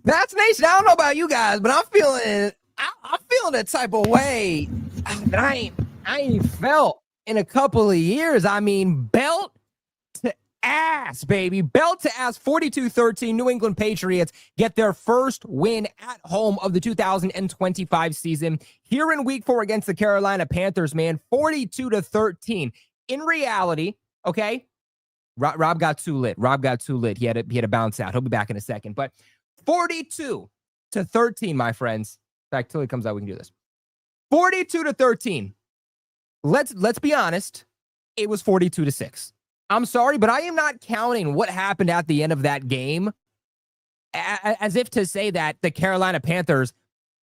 That's Nation. I don't know about you guys, but I'm feeling that type of way that I ain't felt in a couple of years. I mean, belt to ass, baby. Belt to ass. 42-13. New England Patriots get their first win at home of the 2025 season here in Week 4 against the Carolina Panthers. Man, 42-13. In reality, okay. Rob got too lit. He had to bounce out. He'll be back in a second. But 42-13, my friends. In fact, till he comes out, we can do this. 42-13. Let's be honest. It was 42-6. I'm sorry, but I am not counting what happened at the end of that game as if to say that the Carolina Panthers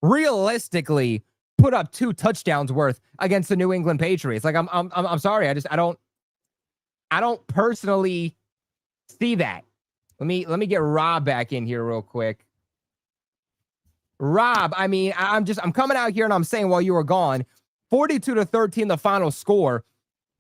realistically put up 2 touchdowns worth against the New England Patriots. Like I'm sorry. I don't personally see that. Let me get Rob back in here real quick. Rob, I mean, I'm coming out here and I'm saying while you were gone, 42-13 the final score,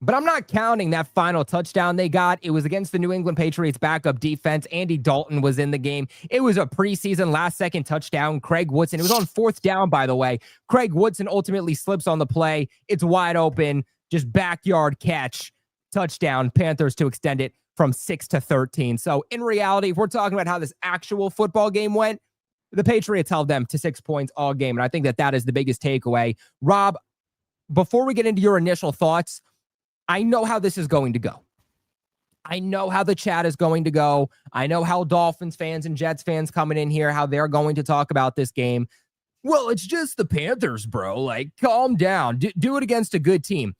but I'm not counting that final touchdown they got. It was against the New England Patriots backup defense. Andy Dalton was in the game. It was a preseason last-second touchdown. Craig Woodson. It was on 4th down, by the way. Craig Woodson ultimately slips on the play. It's wide open, just backyard catch. Touchdown, Panthers to extend it from 6-13. So in reality, if we're talking about how this actual football game went, the Patriots held them to 6 points all game. And I think that is the biggest takeaway. Rob, before we get into your initial thoughts, I know how this is going to go. I know how the chat is going to go. I know how Dolphins fans and Jets fans coming in here, how they're going to talk about this game. Well, it's just the Panthers, bro. Like, calm down. Do it against a good team.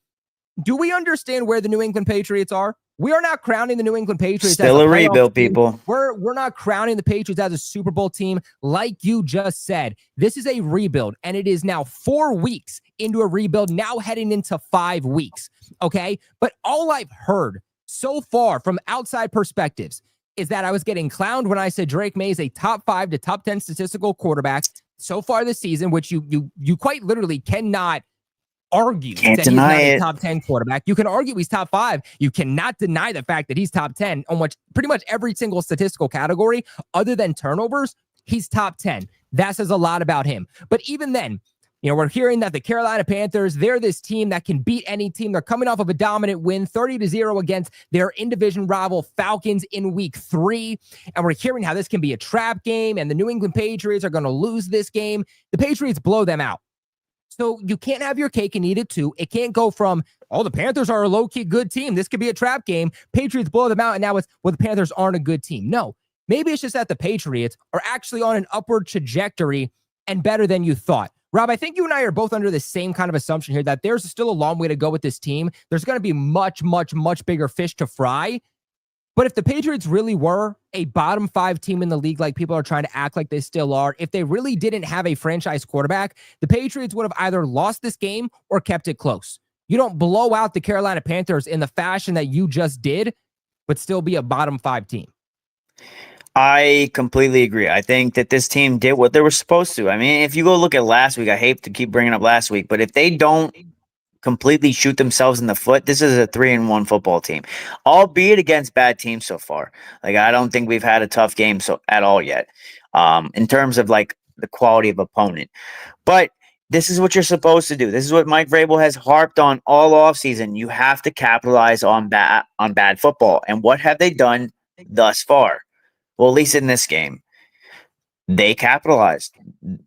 Do we understand where the New England Patriots are? We are not crowning the New England Patriots still as a rebuild, people. We're not crowning the Patriots as a Super Bowl team. Like you just said, this is a rebuild, and it is now 4 weeks into a rebuild, now heading into 5 weeks, okay? But all I've heard so far from outside perspectives is that I was getting clowned when I said Drake Maye is a top 5 to top 10 statistical quarterback so far this season, which you quite literally cannot argue Can't that deny he's not it. a top 10 quarterback. You can argue he's top 5. You cannot deny the fact that he's top 10 on pretty much every single statistical category other than turnovers. He's top 10. That says a lot about him. But even then, you know, we're hearing that the Carolina Panthers, they're this team that can beat any team. They're coming off of a dominant win, 30-0 against their in-division rival Falcons in Week 3. And we're hearing how this can be a trap game and the New England Patriots are going to lose this game. The Patriots blow them out. So you can't have your cake and eat it too. It can't go from, the Panthers are a low-key good team. This could be a trap game. Patriots blow them out, and now it's, the Panthers aren't a good team. No, maybe it's just that the Patriots are actually on an upward trajectory and better than you thought. Rob, I think you and I are both under the same kind of assumption here that there's still a long way to go with this team. There's going to be much, much, much bigger fish to fry. But if the Patriots really were a bottom 5 team in the league, like people are trying to act like they still are, if they really didn't have a franchise quarterback, the Patriots would have either lost this game or kept it close. You don't blow out the Carolina Panthers in the fashion that you just did, but still be a bottom 5 team. I completely agree. I think that this team did what they were supposed to. I mean, if you go look at last week, I hate to keep bringing up last week, but if they don't completely shoot themselves in the foot, this is a 3-1 football team, albeit against bad teams so far. Like, I don't think we've had a tough game at all yet, in terms of like the quality of opponent. But this is what you're supposed to do. This is what Mike Vrabel has harped on all offseason. You have to capitalize on bad football. And what have they done thus far? Well, at least in this game, they capitalized.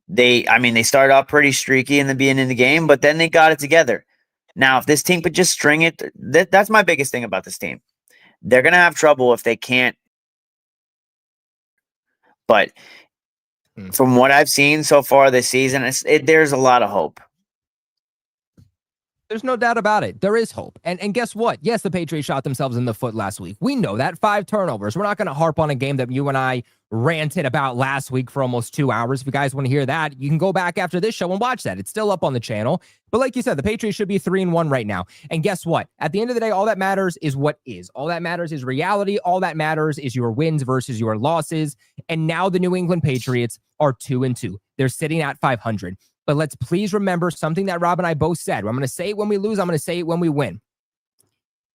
They started off pretty streaky in the beginning of the game, but then they got it together. Now, if this team could just string it, that's my biggest thing about this team. They're going to have trouble if they can't. But from what I've seen so far this season, there's a lot of hope. There's no doubt about it. There is hope. And guess what? Yes, the Patriots shot themselves in the foot last week. We know that. 5 turnovers. We're not going to harp on a game that you and I ranted about last week for almost 2 hours. If you guys want to hear that, you can go back after this show and watch that. It's still up on the channel. But like you said, the Patriots should be 3-1 right now. And guess what? At the end of the day, all that matters is what is. All that matters is reality. All that matters is your wins versus your losses. And now the New England Patriots are 2-2. They're sitting at 500. But let's please remember something that Rob and I both said. I'm going to say it when we lose. I'm going to say it when we win.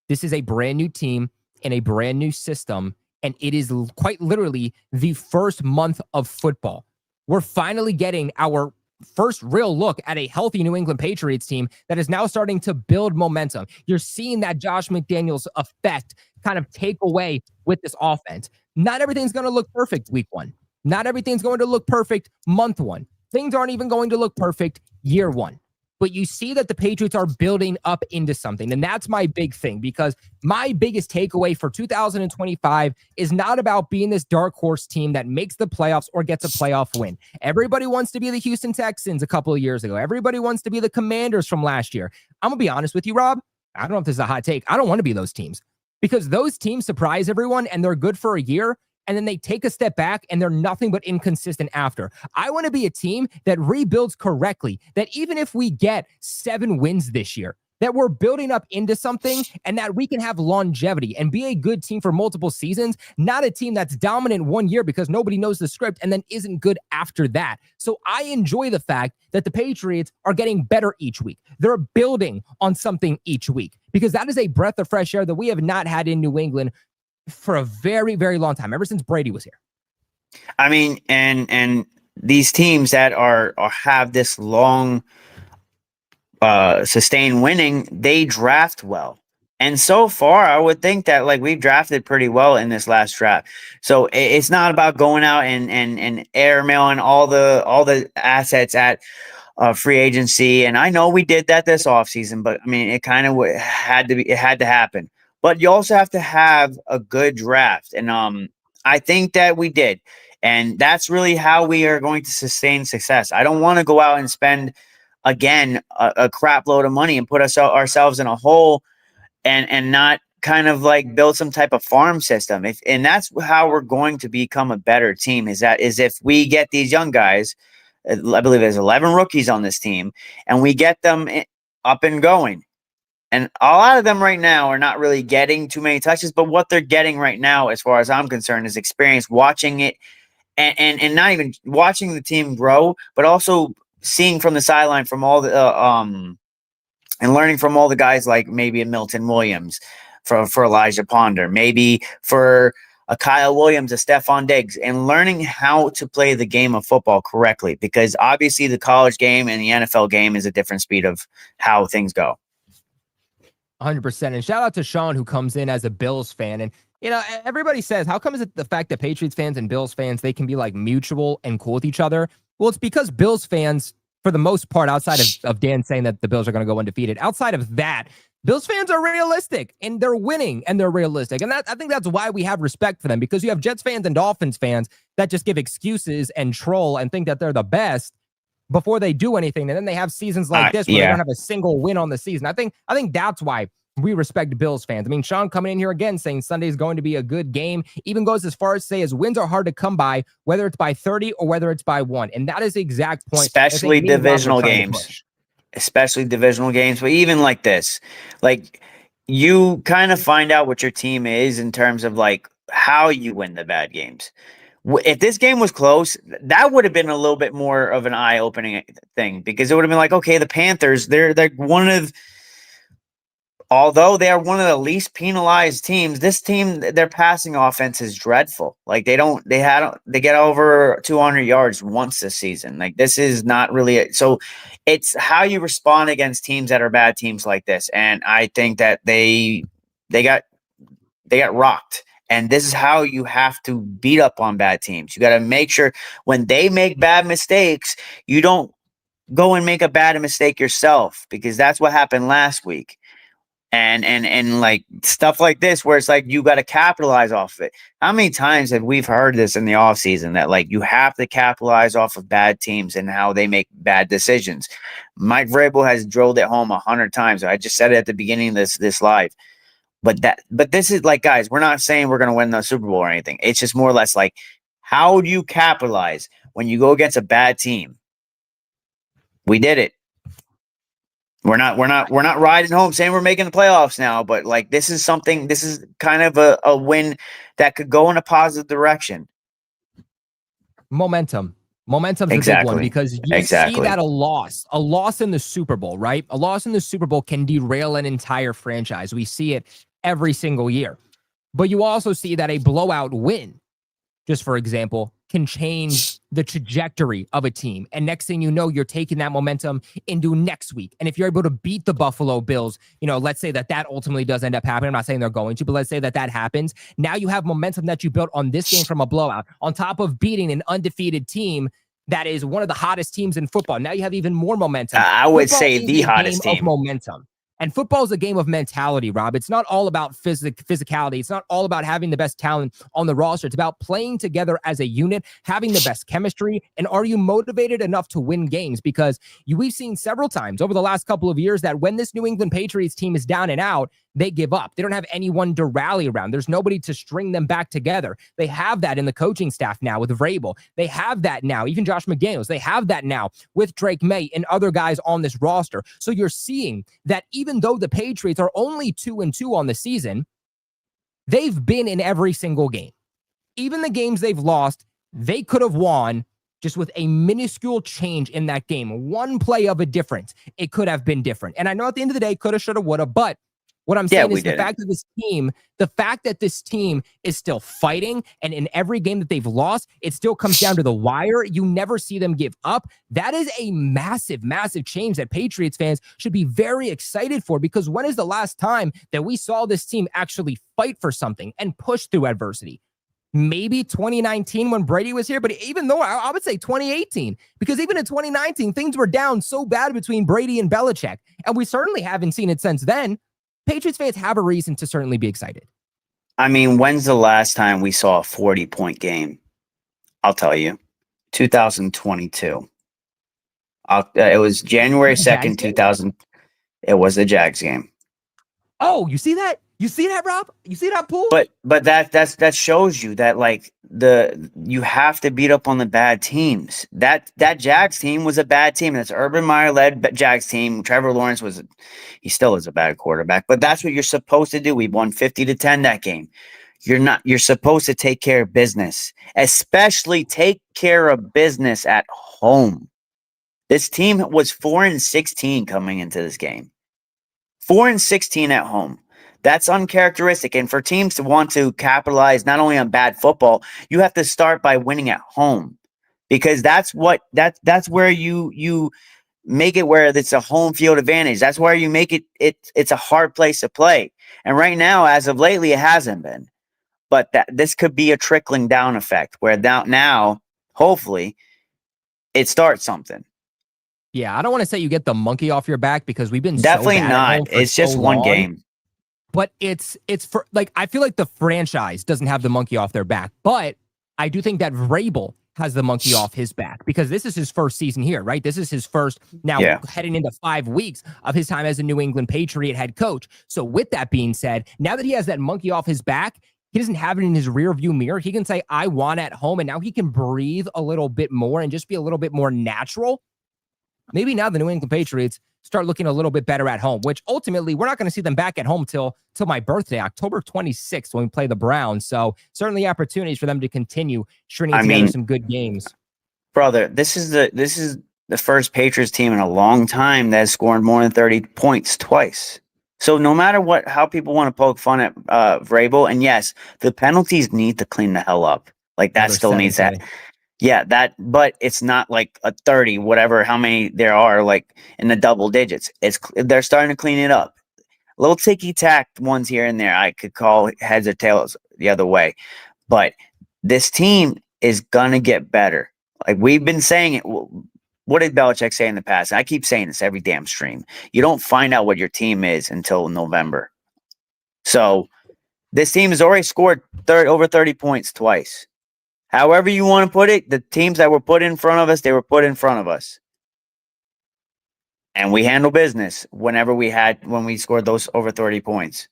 This is a brand new team and a brand new system. And it is quite literally the first month of football. We're finally getting our first real look at a healthy New England Patriots team that is now starting to build momentum. You're seeing that Josh McDaniels effect kind of take away with this offense. Not everything's going to look perfect week one. Not everything's going to look perfect month one. Things aren't even going to look perfect year one. But you see that the Patriots are building up into something. And that's my big thing, because my biggest takeaway for 2025 is not about being this dark horse team that makes the playoffs or gets a playoff win. Everybody wants to be the Houston Texans a couple of years ago. Everybody wants to be the Commanders from last year. I'm going to be honest with you, Rob. I don't know if this is a hot take. I don't want to be those teams, because those teams surprise everyone and they're good for a year, and then they take a step back and they're nothing but inconsistent after. I want to be a team that rebuilds correctly, that even if we get 7 wins this year, that we're building up into something and that we can have longevity and be a good team for multiple seasons, not a team that's dominant one year because nobody knows the script and then isn't good after that. So I enjoy the fact that the Patriots are getting better each week. They're building on something each week, because that is a breath of fresh air that we have not had in New England for a very, very long time, ever since Brady was here. I mean, and these teams that are have this long sustained winning, they draft well. And so far, I would think that like we've drafted pretty well in this last draft. So it's not about going out and airmailing all the assets at free agency. And I know we did that this offseason, but I mean, it kind of had to happen. But you also have to have a good draft. And I think that we did. And that's really how we are going to sustain success. I don't want to go out and spend, again, a crap load of money and put ourselves in a hole and not kind of like build some type of farm system. And that's how we're going to become a better team, is if we get these young guys. I believe there's 11 rookies on this team, and we get them up and going. And a lot of them right now are not really getting too many touches, but what they're getting right now, as far as I'm concerned, is experience watching it and not even watching the team grow, but also seeing from the sideline from all the and learning from all the guys, like maybe a Milton Williams for Elijah Ponder, maybe for a Kyle Williams, a Stephon Diggs, and learning how to play the game of football correctly, because obviously the college game and the NFL game is a different speed of how things go. 100%. And shout out to Sean, who comes in as a Bills fan. And, you know, everybody says, how come is it the fact that Patriots fans and Bills fans, they can be like mutual and cool with each other? Well, it's because Bills fans, for the most part, outside of Dan saying that the Bills are going to go undefeated, outside of that, Bills fans are realistic and they're winning and they're realistic. And I think that's why we have respect for them, because you have Jets fans and Dolphins fans that just give excuses and troll and think that they're the best before they do anything. And then they have seasons like this where they don't have a single win on the season. I think that's why we respect Bills fans. I mean, Sean coming in here again saying Sunday is going to be a good game, even goes as far as say as wins are hard to come by, whether it's by 30 or whether it's by 1. And that is the exact point. Especially divisional games. Especially divisional games. But even like this, like you kind of find out what your team is in terms of like how you win the bad games. If this game was close, that would have been a little bit more of an eye-opening thing, because it would have been like, okay, the Panthers, they're although they are one of the least penalized teams, this team, their passing offense is dreadful. Like they get over 200 yards once this season. Like this is not really it. So it's how you respond against teams that are bad teams like this. And I think that they got rocked. And this is how you have to beat up on bad teams. You got to make sure when they make bad mistakes, you don't go and make a bad mistake yourself, because that's what happened last week. And like stuff like this, where it's like you got to capitalize off of it. How many times have we heard this in the offseason that like you have to capitalize off of bad teams and how they make bad decisions? Mike Vrabel has drilled it home 100 times. I just said it at the beginning of this live. But this is like, guys, we're not saying we're going to win the Super Bowl or anything. It's just more or less like, how do you capitalize when you go against a bad team? We did it. We're not riding home saying we're making the playoffs now, but like this is kind of a win that could go in a positive direction. Momentum's a big one, because you see that a loss in the Super Bowl, right? A loss in the Super Bowl can derail an entire franchise. We see it every single year. But you also see that a blowout win just for example, can change the trajectory of a team. And next thing you know, you're taking that momentum into next week. And if you're able to beat the Buffalo Bills, let's say that ultimately does end up happening. I'm not saying they're going to, but let's say that happens. Now you have momentum that you built on this game from a blowout, on top of beating an undefeated team that is one of the hottest teams in football. Now you have even more momentum. I would Football say is the a hottest game team. of momentum. And football is a game of mentality, Rob. It's not all about physicality. It's not all about having the best talent on the roster. It's about playing together as a unit, having the best chemistry, and are you motivated enough to win games? Because we've seen several times over the last couple of years that when this New England Patriots team is down and out, they give up. They don't have anyone to rally around. There's nobody to string them back together. They have that in the coaching staff now with Vrabel. They have that now. Even Josh McDaniels, they have that now with Drake Maye and other guys on this roster. So you're seeing that even though the Patriots are only 2-2 on the season, they've been in every single game. Even the games they've lost, they could have won just with a minuscule change in that game. One play of a difference, it could have been different. And I know at the end of the day, coulda, shoulda, woulda, but what I'm saying is the fact that this team is still fighting, and in every game that they've lost, it still comes down to the wire. You never see them give up. That is a massive, massive change that Patriots fans should be very excited for, because when is the last time that we saw this team actually fight for something and push through adversity? Maybe 2019 when Brady was here, but even though I would say 2018, because even in 2019, things were down so bad between Brady and Belichick, and we certainly haven't seen it since then. Patriots fans have a reason to certainly be excited. I mean, when's the last time we saw a 40-point game? I'll tell you, 2022. It was January 2nd, 2000. It was the Jags game. Oh, you see that? You see that, Rob? You see that pool? But that shows you that you have to beat up on the bad teams. That Jags team was a bad team. That's Urban Meyer led Jags team. Trevor Lawrence he still is a bad quarterback, but that's what you're supposed to do. We won 50-10 that game. You're supposed to take care of business, especially take care of business at home. This team was 4-16 coming into this game. 4-16 at home. That's uncharacteristic. And for teams to want to capitalize not only on bad football, you have to start by winning at home, because that's where you make it where it's a home field advantage. That's where you make it's a hard place to play. And right now, as of lately, it hasn't been. But this could be a trickling down effect where now hopefully it starts something. Yeah, I don't want to say you get the monkey off your back, because we've been definitely so bad not. At home for it's just so one long. game. But it's for I feel like the franchise doesn't have the monkey off their back, but I do think that Vrabel has the monkey off his back, because this is his first season here, right? This is his first heading into 5 weeks of his time as a New England Patriot head coach. So with that being said, now that he has that monkey off his back, he doesn't have it in his rear view mirror. He can say, I won at home, and now he can breathe a little bit more and just be a little bit more natural. Maybe now the New England Patriots start looking a little bit better at home, which ultimately we're not going to see them back at home till my birthday, October 26th, when we play the Browns. So certainly opportunities for them to continue stringing together some good games. Brother, this is the first Patriots team in a long time that has scored more than 30 points twice. So no matter how people want to poke fun at Vrabel, and yes, the penalties need to clean the hell up. Like that still needs that. Yeah, but it's not like a 30, whatever, how many there are, like in the double digits. They're starting to clean it up. Little ticky-tack ones here and there, I could call heads or tails the other way. But this team is going to get better. Like we've been saying it. What did Belichick say in the past? I keep saying this every damn stream. You don't find out what your team is until November. So this team has already scored over 30 points twice. However you want to put it, the teams that were put in front of us, they were put in front of us. And we handle business when we scored those over 30 points.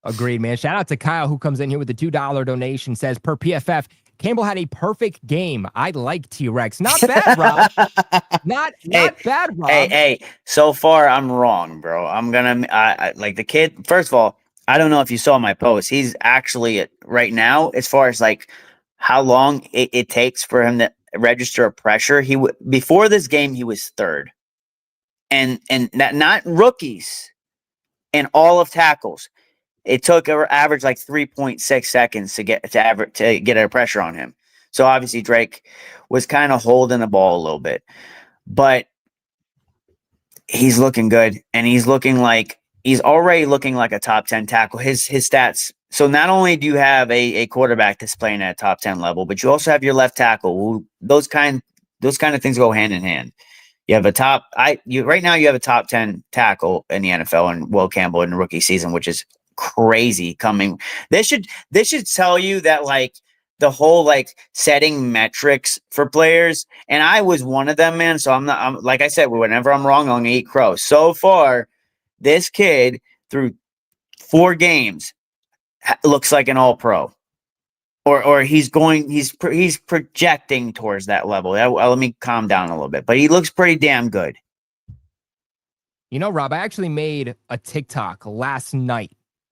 Agreed, man. Shout out to Kyle, who comes in here with the $2 donation, says, per PFF, Campbell had a perfect game. I like T-Rex. Not bad, Rob. Not bad, Rob. Hey, so far I'm wrong, bro. I'm going to like the kid. First of all, I don't know if you saw my post. He's actually right now, as far as like how long it takes for him to register a pressure. Before this game, he was third. And that not rookies in all of tackles. it took an average like 3.6 seconds to get a pressure on him. So obviously Drake was kind of holding the ball a little bit, but he's looking good, and he's already looking like a top 10 tackle. His stats. So not only do you have a quarterback that's playing at a top 10 level, but you also have your left tackle. Who, those kind of things go hand in hand. You have right now you have a top 10 tackle in the NFL and Will Campbell in the rookie season, which is crazy coming. This should tell you that like the whole like setting metrics for players, and I was one of them, man. So I'm like I said, whenever I'm wrong, I'm gonna eat crow. So far, this kid through 4 games looks like an all-pro. Or he's projecting towards that level. Let me calm down a little bit, but he looks pretty damn good. You know, Rob, I actually made a TikTok last night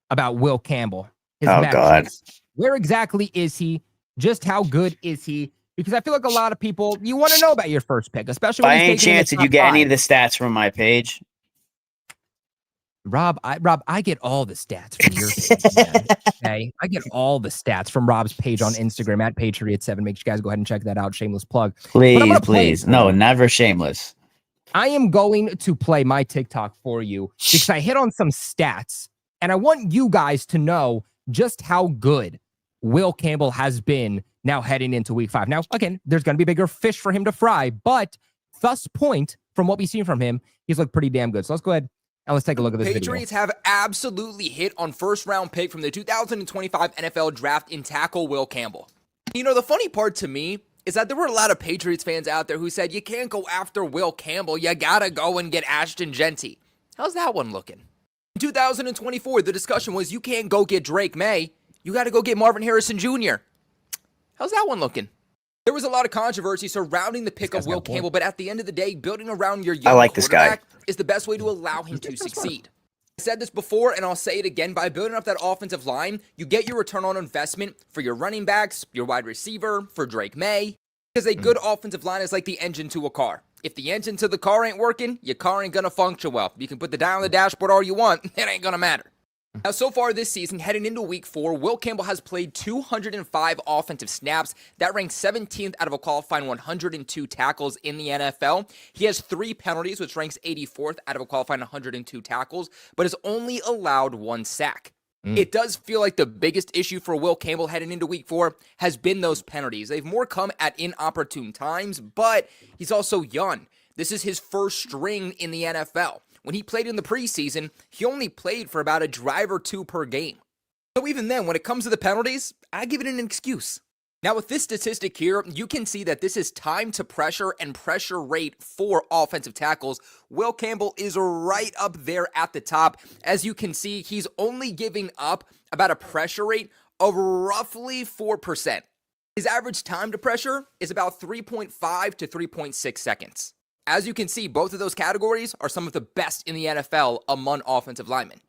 about Will Campbell. God. Where exactly is he? Just how good is he? Because I feel like a lot of people, you want to know about your first pick, especially when by any chance did you get 5. any of the stats from my page? Rob, I get all the stats from your page, man. Okay, I get all the stats from Rob's page on Instagram at Patriots7. Make sure you guys go ahead and check that out. Shameless plug. Please. No, never shameless. I am going to play my TikTok for you because I hit on some stats, and I want you guys to know just how good Will Campbell has been now heading into week 5. Now, again, there's going to be bigger fish for him to fry, but thus point, from what we've seen from him, he's looked pretty damn good. So let's go ahead and let's take a look at this Patriots video. have absolutely hit on first-round pick from the 2025 NFL Draft in tackle Will Campbell. You know, the funny part to me is that there were a lot of Patriots fans out there who said, you can't go after Will Campbell, you gotta go and get Ashton Genty. How's that one looking? In 2024, the discussion was, you can't go get Drake Maye, you gotta go get Marvin Harrison Jr. How's that one looking? There was a lot of controversy surrounding the pick of Will Campbell, but at the end of the day, building around your young quarterback is the best way to allow him to succeed. I said this before, and I'll say it again. By building up that offensive line, you get your return on investment for your running backs, your wide receiver, for Drake Maye. Because a good offensive line is like the engine to a car. If the engine to the car ain't working, your car ain't going to function well. You can put the dial on the dashboard all you want, it ain't going to matter. Now, so far this season, heading into week 4, Will Campbell has played 205 offensive snaps. That ranks 17th out of a qualifying 102 tackles in the NFL. He has 3 penalties, which ranks 84th out of a qualifying 102 tackles, but has only allowed 1 sack. It does feel like the biggest issue for Will Campbell heading into week 4 has been those penalties. They've more come at inopportune times, but he's also young. This is his first string in the NFL. When he played in the preseason, he only played for about a drive or 2 per game. So even then, when it comes to the penalties, I give it an excuse. Now with this statistic here, you can see that this is time to pressure and pressure rate for offensive tackles. Will Campbell is right up there at the top. As you can see, he's only giving up about a pressure rate of roughly 4%. His average time to pressure is about 3.5 to 3.6 seconds. As you can see, both of those categories are some of the best in the NFL among offensive linemen.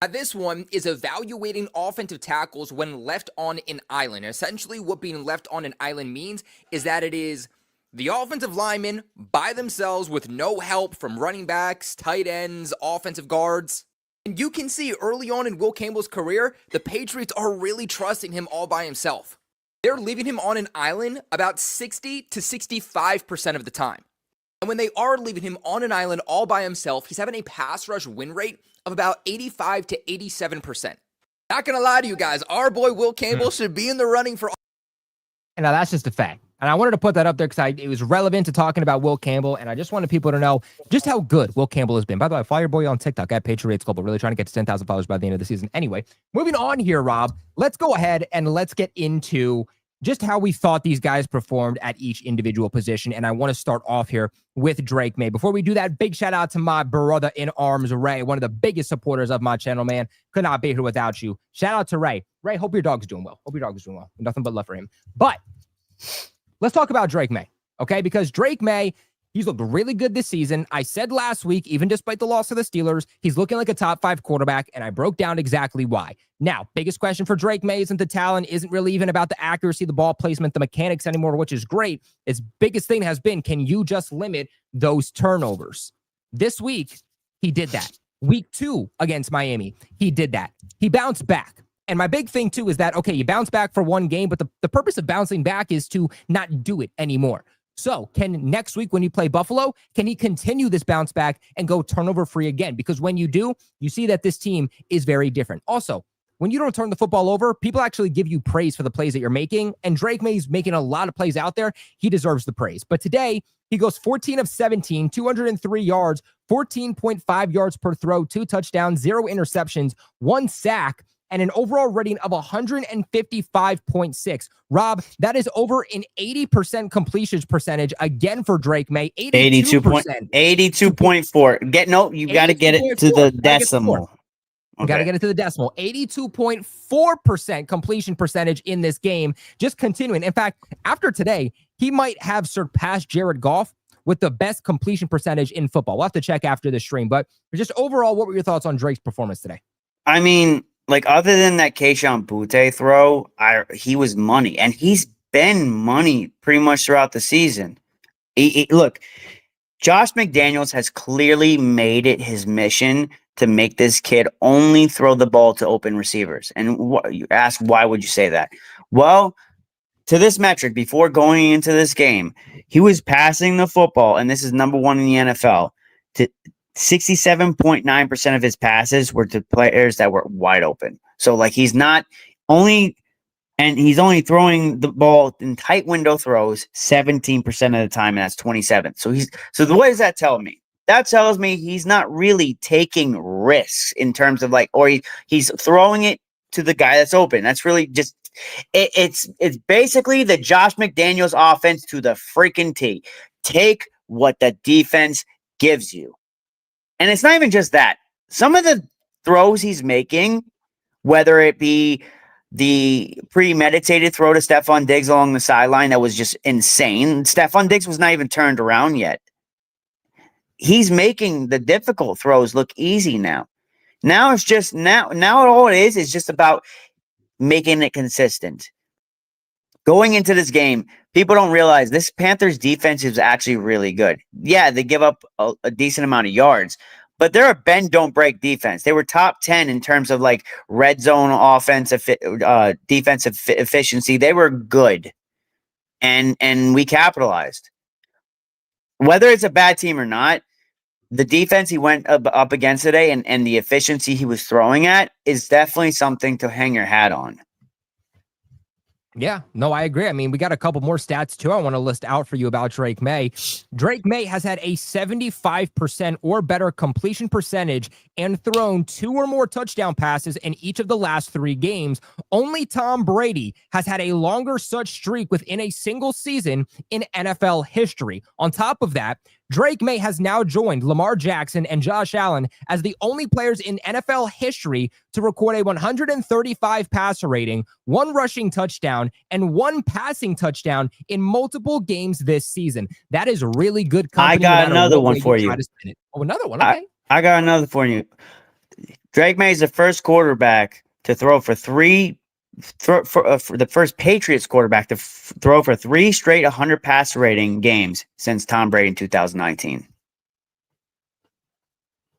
Now, this one is evaluating offensive tackles when left on an island. Essentially, what being left on an island means is that it is the offensive linemen by themselves with no help from running backs, tight ends, offensive guards. And you can see early on in Will Campbell's career, the Patriots are really trusting him all by himself. They're leaving him on an island about 60 to 65% of the time. And when they are leaving him on an island all by himself, he's having a pass rush win rate of about 85 to 87%. Not going to lie to you guys, our boy Will Campbell should be in the running for... And now that's just a fact. And I wanted to put that up there because it was relevant to talking about Will Campbell, and I just wanted people to know just how good Will Campbell has been. By the way, follow your boy on TikTok at Patriots Global. Really trying to get to 10,000 followers by the end of the season. Anyway, moving on here, Rob, let's go ahead and let's get into just how we thought these guys performed at each individual position. And I want to start off here with Drake Maye. Before we do that, big shout out to my brother in arms, Ray, one of the biggest supporters of my channel, man. Could not be here without you. Shout out to Ray. Ray, hope your dog's doing well. Hope your dog is doing well. Nothing but love for him. But let's talk about Drake Maye, okay? Because Drake Maye, he's looked really good this season. I said last week, even despite the loss of the Steelers, he's looking like a top 5 quarterback, and I broke down exactly why. Now, biggest question for Drake Maye isn't the talent, isn't really even about the accuracy, the ball placement, the mechanics anymore, which is great. His biggest thing has been, can you just limit those turnovers? This week, he did that. Week 2 against Miami, he did that. He bounced back. And my big thing, too, is that, okay, you bounce back for one game, but the purpose of bouncing back is to not do it anymore. So can next week when you play Buffalo, can he continue this bounce back and go turnover free again? Because when you do, you see that this team is very different. Also, when you don't turn the football over, people actually give you praise for the plays that you're making. And Drake Maye's making a lot of plays out there. He deserves the praise. But today, he goes 14 of 17, 203 yards, 14.5 yards per throw, 2 touchdowns, 0 interceptions, 1 sack, and an overall rating of 155.6. Rob, that is over an 80% completion percentage again for Drake Maye. 82.4. You got to get it to the decimal. Okay. Got to get it to the decimal. 82.4% completion percentage in this game. Just continuing. In fact, after today, he might have surpassed Jared Goff with the best completion percentage in football. We'll have to check after the stream. But just overall, what were your thoughts on Drake's performance today? I mean, like, other than that Keyshawn Butte throw, he was money. And he's been money pretty much throughout the season. Look, Josh McDaniels has clearly made it his mission to make this kid only throw the ball to open receivers. And you ask, why would you say that? Well, to this metric, before going into this game, he was passing the football, and this is number 1 in the NFL, to 67.9% of his passes were to players that were wide open. So, like, he's only throwing the ball in tight window throws 17% of the time, and that's 27. So what does that tell me? That tells me he's not really taking risks in terms of, like, or he's throwing it to the guy that's open. That's really just it's basically the Josh McDaniels offense to the freaking T. Take what the defense gives you. And it's not even just that. Some of the throws he's making, whether it be the premeditated throw to Stephon Diggs along the sideline that was just insane. Stephon Diggs was not even turned around yet. He's making the difficult throws look easy now. Now it's just now all it is just about making it consistent. Going into this game, people don't realize this Panthers defense is actually really good. Yeah, they give up a decent amount of yards, but they're a bend don't break defense. They were top 10 in terms of, like, red zone offensive defensive efficiency. They were good, and we capitalized. Whether it's a bad team or not, the defense he went up against today and the efficiency he was throwing at is definitely something to hang your hat on. Yeah, no, I agree. I mean, we got a couple more stats too I want to list out for you about Drake Maye. Drake Maye has had a 75% or better completion percentage and thrown 2 or more touchdown passes in each of the last 3 games. Only Tom Brady has had a longer such streak within a single season in NFL history. On top of that, Drake Maye has now joined Lamar Jackson and Josh Allen as the only players in NFL history to record a 135 passer rating, 1 rushing touchdown, and 1 passing touchdown in multiple games this season. That is really good company. I got another one for you. Oh, another one. Okay. I got another for you. Drake Maye is the first quarterback to throw for the first Patriots quarterback to throw for 3 straight 100 passer rating games since Tom Brady in 2019.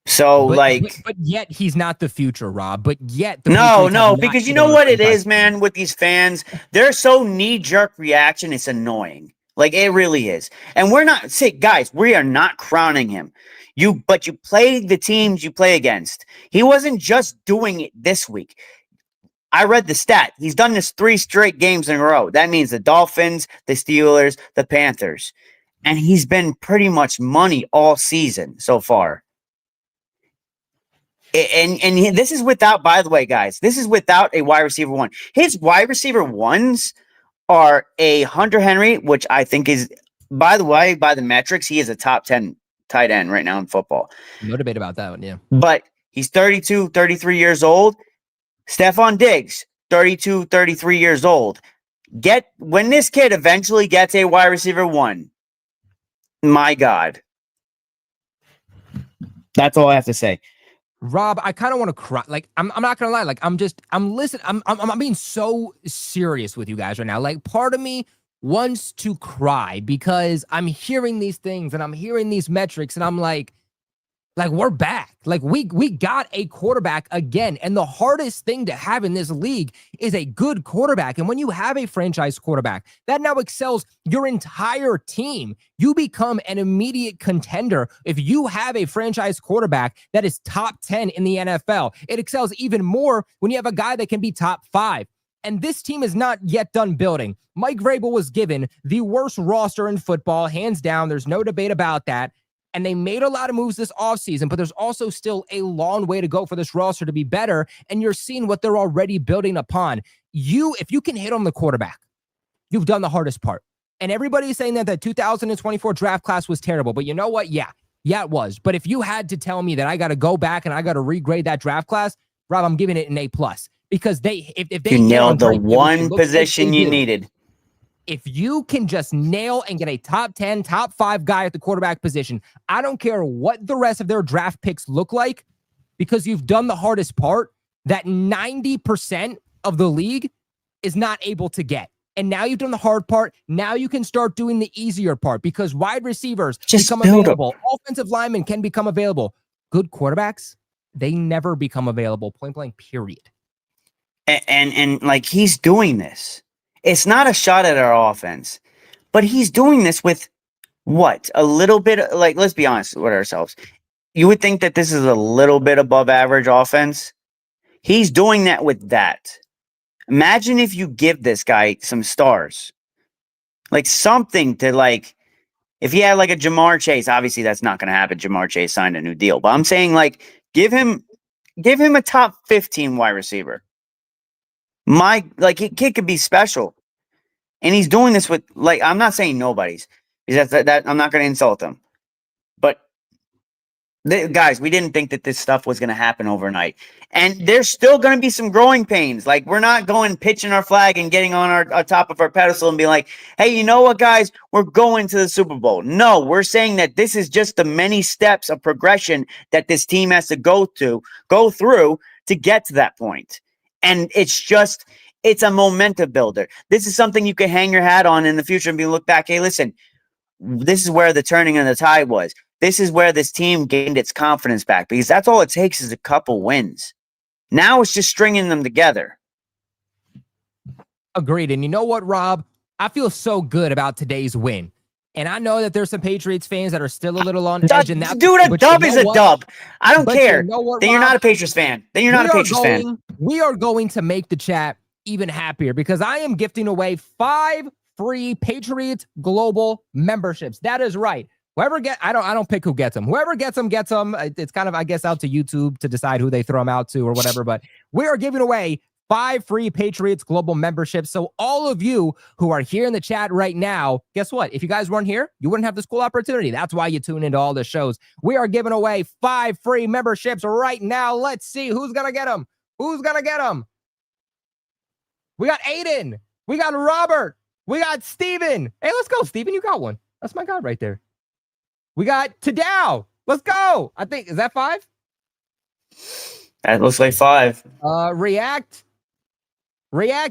So, but yet he's not the future, Rob. But yet, no, because you know what it is, man. With these fans, they're so knee-jerk reaction. It's annoying. Like, it really is. And we're not guys. We are not crowning him. But you play the teams you play against. He wasn't just doing it this week. I read the stat. He's done this 3 straight games in a row. That means the Dolphins, the Steelers, the Panthers. And he's been pretty much money all season so far. And this is without, by the way, guys, this is without a wide receiver 1. His wide receiver 1s are a Hunter Henry, which I think is, by the way, by the metrics, he is a top 10 tight end right now in football. No debate about that one, yeah. But he's 32, 33 years old. Stephon Diggs, 32, 33 years old. When this kid eventually gets a wide receiver 1, my God. That's all I have to say. Rob, I kind of want to cry. Like, I'm not gonna lie. Like, I'm listening. I'm being so serious with you guys right now. Like, part of me wants to cry because I'm hearing these things and I'm hearing these metrics and I'm like, Like, we're back. Like, we got a quarterback again. And the hardest thing to have in this league is a good quarterback. And when you have a franchise quarterback that now excels your entire team, you become an immediate contender. If you have a franchise quarterback that is top 10 in the NFL, it excels even more when you have a guy that can be top 5. And this team is not yet done building. Mike Vrabel was given the worst roster in football, hands down. There's no debate about that. And they made a lot of moves this offseason, but there's also still a long way to go for this roster to be better. And you're seeing what they're already building upon. If you can hit on the quarterback, you've done the hardest part. And everybody's saying that the 2024 draft class was terrible. But you know what? Yeah, it was. But if you had to tell me that I got to go back and I got to regrade that draft class, Rob, I'm giving it an A+. Because if they nailed the one position you needed. If you can just nail and get a top 10, top 5 guy at the quarterback position, I don't care what the rest of their draft picks look like, because you've done the hardest part that 90% of the league is not able to get. And now you've done the hard part. Now you can start doing the easier part, because wide receivers just become available. Offensive linemen can become available. Good quarterbacks, they never become available. Point blank, period. And like, he's doing this. It's not a shot at our offense, but he's doing this with what? A little bit, like, let's be honest with ourselves. You would think that this is a little bit above average offense. He's doing that with that. Imagine if you give this guy some stars, like something to, like, if he had like a Jamar Chase, obviously that's not going to happen. Jamar Chase signed a new deal, but I'm saying, like, give him a top 15 wide receiver. Kid could be special. And he's doing this with, like, I'm not saying nobody's, because that I'm not going to insult them. But guys, we didn't think that this stuff was going to happen overnight. And there's still going to be some growing pains. Like, we're not going pitching our flag and getting on our top of our pedestal and being like, hey, you know what, guys, we're going to the Super Bowl. No, we're saying that this is just the many steps of progression that this team has to go through to get to that point. And it's a momentum builder. This is something you can hang your hat on in the future and look back, hey, listen, this is where the turning of the tide was. This is where this team gained its confidence back, because that's all it takes is a couple wins. Now it's just stringing them together. Agreed. And you know what, Rob? I feel so good about today's win. And I know that there's some Patriots fans that are still a little on edge. And that, dude, a dub is a dub. I don't care. You know what, then Rob? You're not a Patriots fan. We are going to make the chat even happier, because I am gifting away 5 free Patriots Global memberships. That is right. I don't pick who gets them. Whoever gets them, gets them. It's kind of, I guess, out to YouTube to decide who they throw them out to or whatever. But we are giving away 5 free Patriots Global memberships. So all of you who are here in the chat right now, guess what? If you guys weren't here, you wouldn't have this cool opportunity. That's why you tune into all the shows. We are giving away 5 free memberships right now. Let's see who's going to get them. Who's going to get them? We got Aiden. We got Robert. We got Steven. Hey, let's go, Steven. You got one. That's my guy right there. We got Tadao. Let's go. I think, is that 5? That looks like 5. React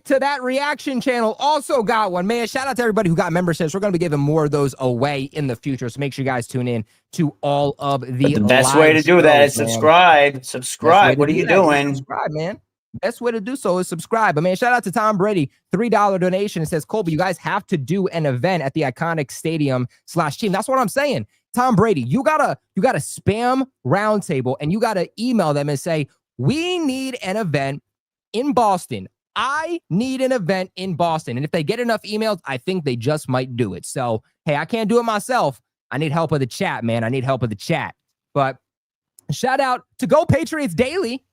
to that reaction channel also got one. Man, shout out to everybody who got memberships. We're going to be giving more of those away in the future. So make sure you guys tune in to all of the best way to do that is subscribe. Subscribe. What are you doing? Subscribe, man. Best way to do so is subscribe. But man, shout out to Tom Brady, $3 donation. It says, Colby, you guys have to do an event at the iconic stadium/team. That's what I'm saying. Tom Brady, you gotta spam Roundtable and you gotta email them and say, we need an event in Boston. I need an event in Boston. And if they get enough emails, I think they just might do it. So, hey, I can't do it myself. I need help with the chat, man. I need help with the chat. But shout out to Go Patriots Daily.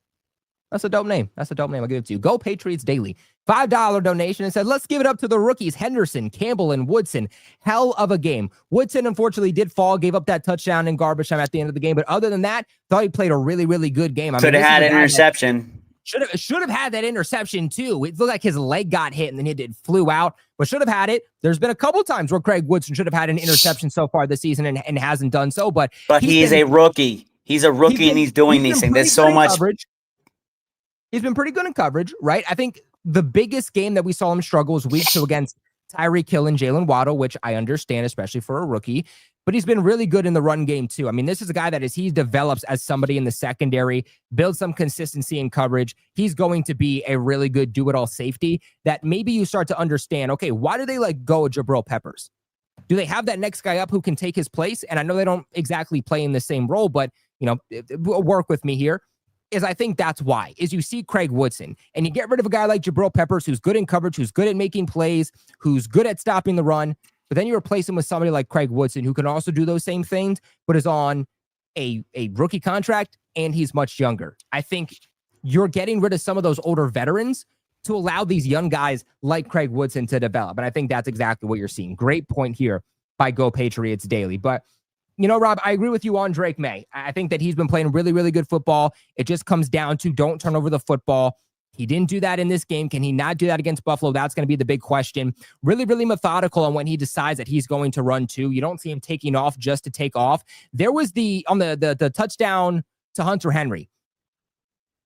That's a dope name. I'll give it to you. Go Patriots Daily. $5 donation and said, let's give it up to the rookies, Henderson, Campbell, and Woodson. Hell of a game. Woodson, unfortunately, did fall, gave up that touchdown in garbage time at the end of the game. But other than that, thought he played a really, really good game. Could have had an interception. Should have had that interception, too. It looked like his leg got hit, and then it flew out. But should have had it. There's been a couple times where Craig Woodson should have had an interception so far this season and hasn't done so. But he's a rookie. He's a rookie, and he's doing these things. There's so much. He's been pretty good in coverage, right? I think the biggest game that we saw him struggle was week 2 against Tyreek Hill and Jalen Waddle, which I understand, especially for a rookie. but he's been really good in the run game too. I mean, this is a guy that as he develops as somebody in the secondary, builds some consistency in coverage, he's going to be a really good do-it-all safety that maybe you start to understand, okay, why do they let go of Jabril Peppers? Do they have that next guy up who can take his place? And I know they don't exactly play in the same role, but, work with me here. Is I think that's why, is you see Craig Woodson and you get rid of a guy like Jabril Peppers, who's good in coverage, who's good at making plays, who's good at stopping the run. But then you replace him with somebody like Craig Woodson, who can also do those same things, but is on a rookie contract and he's much younger. I think you're getting rid of some of those older veterans to allow these young guys like Craig Woodson to develop. And I think that's exactly what you're seeing. Great point here by Go Patriots Daily. But, Rob, I agree with you on Drake Maye. I think that he's been playing really, really good football. It just comes down to don't turn over the football. He didn't do that in this game. Can he not do that against Buffalo? That's going to be the big question. Really, really methodical on when he decides that he's going to run too. You don't see him taking off just to take off. There was on the touchdown to Hunter Henry.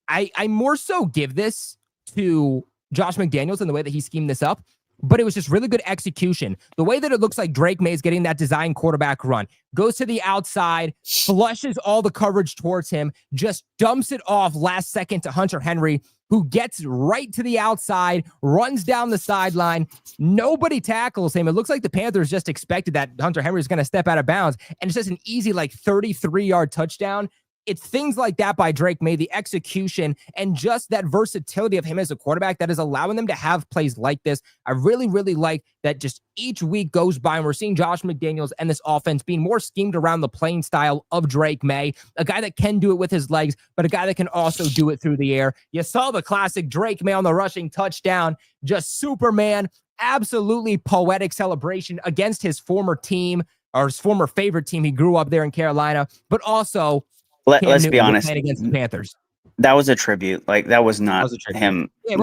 I more so give this to Josh McDaniels in the way that he schemed this up, but it was just really good execution. The way that it looks like Drake Maye is getting that design quarterback run, goes to the outside, flushes all the coverage towards him, just dumps it off last second to Hunter Henry, who gets right to the outside, runs down the sideline. Nobody tackles him. It looks like the Panthers just expected that Hunter Henry is going to step out of bounds, and it's just an easy 33-yard touchdown. It's things like that by Drake Maye, the execution, and just that versatility of him as a quarterback that is allowing them to have plays like this. I really, really like that just each week goes by and we're seeing Josh McDaniels and this offense being more schemed around the playing style of Drake Maye, a guy that can do it with his legs, but a guy that can also do it through the air. You saw the classic Drake Maye on the rushing touchdown, just Superman, absolutely poetic celebration against his former team, or his former favorite team. He grew up there in Carolina, but also let's be honest, against the Panthers. That was a tribute. That was not him. Yeah,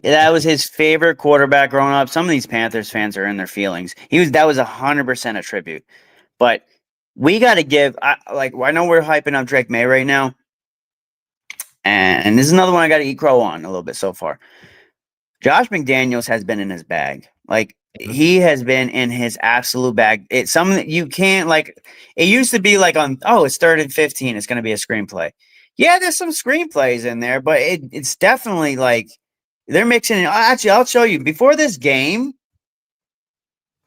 that was his favorite quarterback growing up. Some of these Panthers fans are in their feelings. That was 100% a tribute. But we got to give, I know we're hyping up Drake Maye right now, and this is another one I got to eat crow on a little bit so far. Josh McDaniels has been in his bag. He has been in his absolute bag. It's something that you can't it used to be it's 3rd and 15. It's going to be a screenplay. Yeah, there's some screenplays in there, but it's definitely they're mixing it. Actually, I'll show you. Before this game,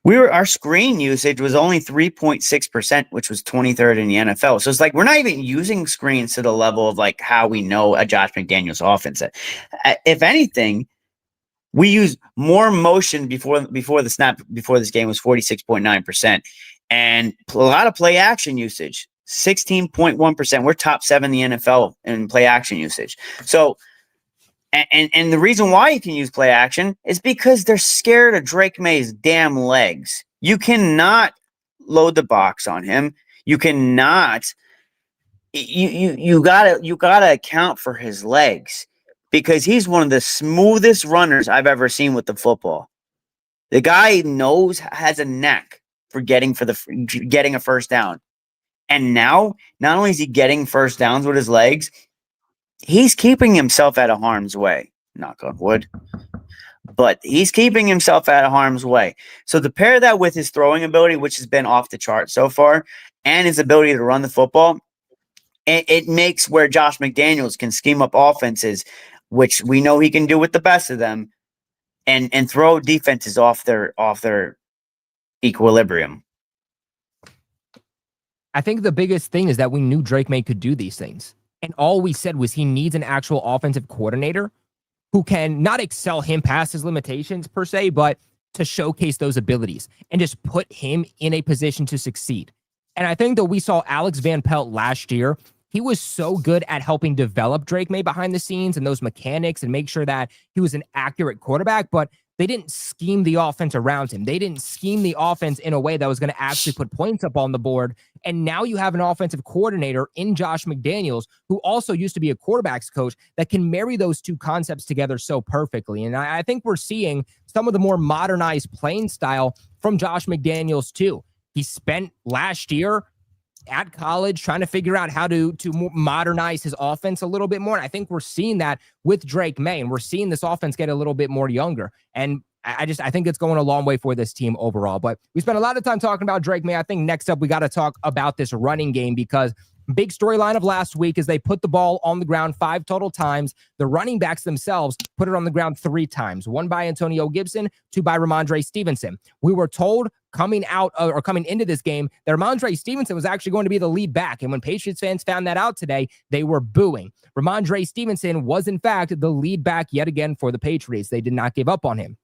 our screen usage was only 3.6%, which was 23rd in the NFL. So it's we're not even using screens to the level of how we know a Josh McDaniels offense. If anything, we use more motion before the snap. Before this game was 46.9%, and a lot of play action usage, 16.1%. We're top 7 in the NFL in play action usage. So, and the reason why you can use play action is because they're scared of Drake Maye's damn legs. You cannot load the box on him. You cannot. You gotta account for his legs, because he's one of the smoothest runners I've ever seen with the football. The guy has a knack for getting a first down. And now, not only is he getting first downs with his legs, he's keeping himself out of harm's way. Knock on wood. But he's keeping himself out of harm's way. So to pair that with his throwing ability, which has been off the chart so far, and his ability to run the football, it makes where Josh McDaniels can scheme up offenses, which we know he can do with the best of them, and throw defenses off their equilibrium. I think the biggest thing is that we knew Drake Maye could do these things. And all we said was he needs an actual offensive coordinator who can not excel him past his limitations per se, but to showcase those abilities and just put him in a position to succeed. And I think that we saw Alex Van Pelt last year. He was so good at helping develop Drake Maye behind the scenes and those mechanics and make sure that he was an accurate quarterback, but they didn't scheme the offense around him. They didn't scheme the offense in a way that was going to actually put points up on the board. And now you have an offensive coordinator in Josh McDaniels, who also used to be a quarterback's coach, that can marry those two concepts together so perfectly. And I think we're seeing some of the more modernized playing style from Josh McDaniels too. He spent last year at college, trying to figure out how to modernize his offense a little bit more. And I think we're seeing that with Drake Maye, and we're seeing this offense get a little bit more younger. And I think it's going a long way for this team overall. But we spent a lot of time talking about Drake Maye. I think next up we got to talk about this running game, because big storyline of last week is they put the ball on the ground 5 total times. The running backs themselves put it on the ground 3 times, 1 by Antonio Gibson, 2 by Ramondre Stevenson. We were told coming into this game that Ramondre Stevenson was actually going to be the lead back. And when Patriots fans found that out today, they were booing. Ramondre Stevenson was, in fact, the lead back yet again for the Patriots. They did not give up on him.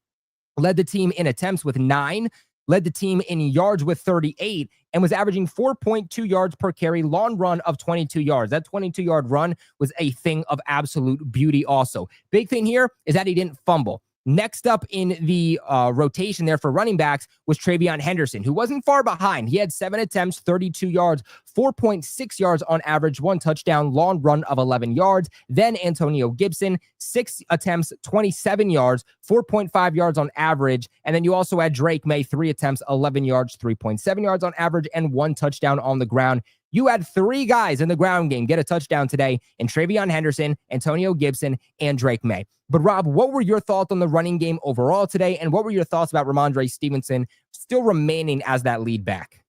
Led the team in attempts with 9, led the team in yards with 38, and was averaging 4.2 yards per carry, long run of 22 yards. That 22-yard run was a thing of absolute beauty also. Big thing here is that he didn't fumble. Next up in the rotation there for running backs was Travion Henderson, who wasn't far behind. He had 7 attempts, 32 yards, 4.6 yards on average, 1 touchdown, long run of 11 yards. Then Antonio Gibson, 6 attempts, 27 yards, 4.5 yards on average. And then you also had Drake Maye, 3 attempts, 11 yards, 3.7 yards on average, and 1 touchdown on the ground. You had 3 guys in the ground game get a touchdown today in Travion Henderson, Antonio Gibson, and Drake Maye. But Rob, what were your thoughts on the running game overall today? And what were your thoughts about Ramondre Stevenson still remaining as that lead back?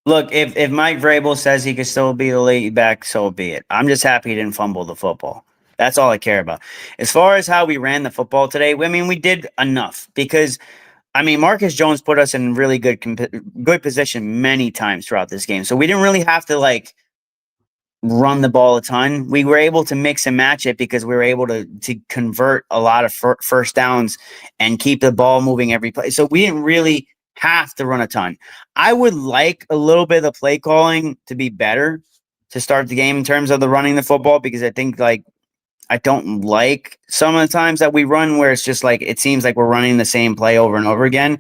Look, if Mike Vrabel says he could still be the lead back, so be it. I'm just happy he didn't fumble the football. That's all I care about. As far as how we ran the football today, I mean, we did enough because, I mean, Marcus Jones put us in really good position many times throughout this game. So we didn't really have to, run the ball a ton. We were able to mix and match it because we were able to convert a lot of first downs and keep the ball moving every play. So we didn't really have to run a ton. I would like a little bit of play calling to be better to start the game in terms of the running the football, because I think I don't like some of the times that we run where it's just it seems like we're running the same play over and over again.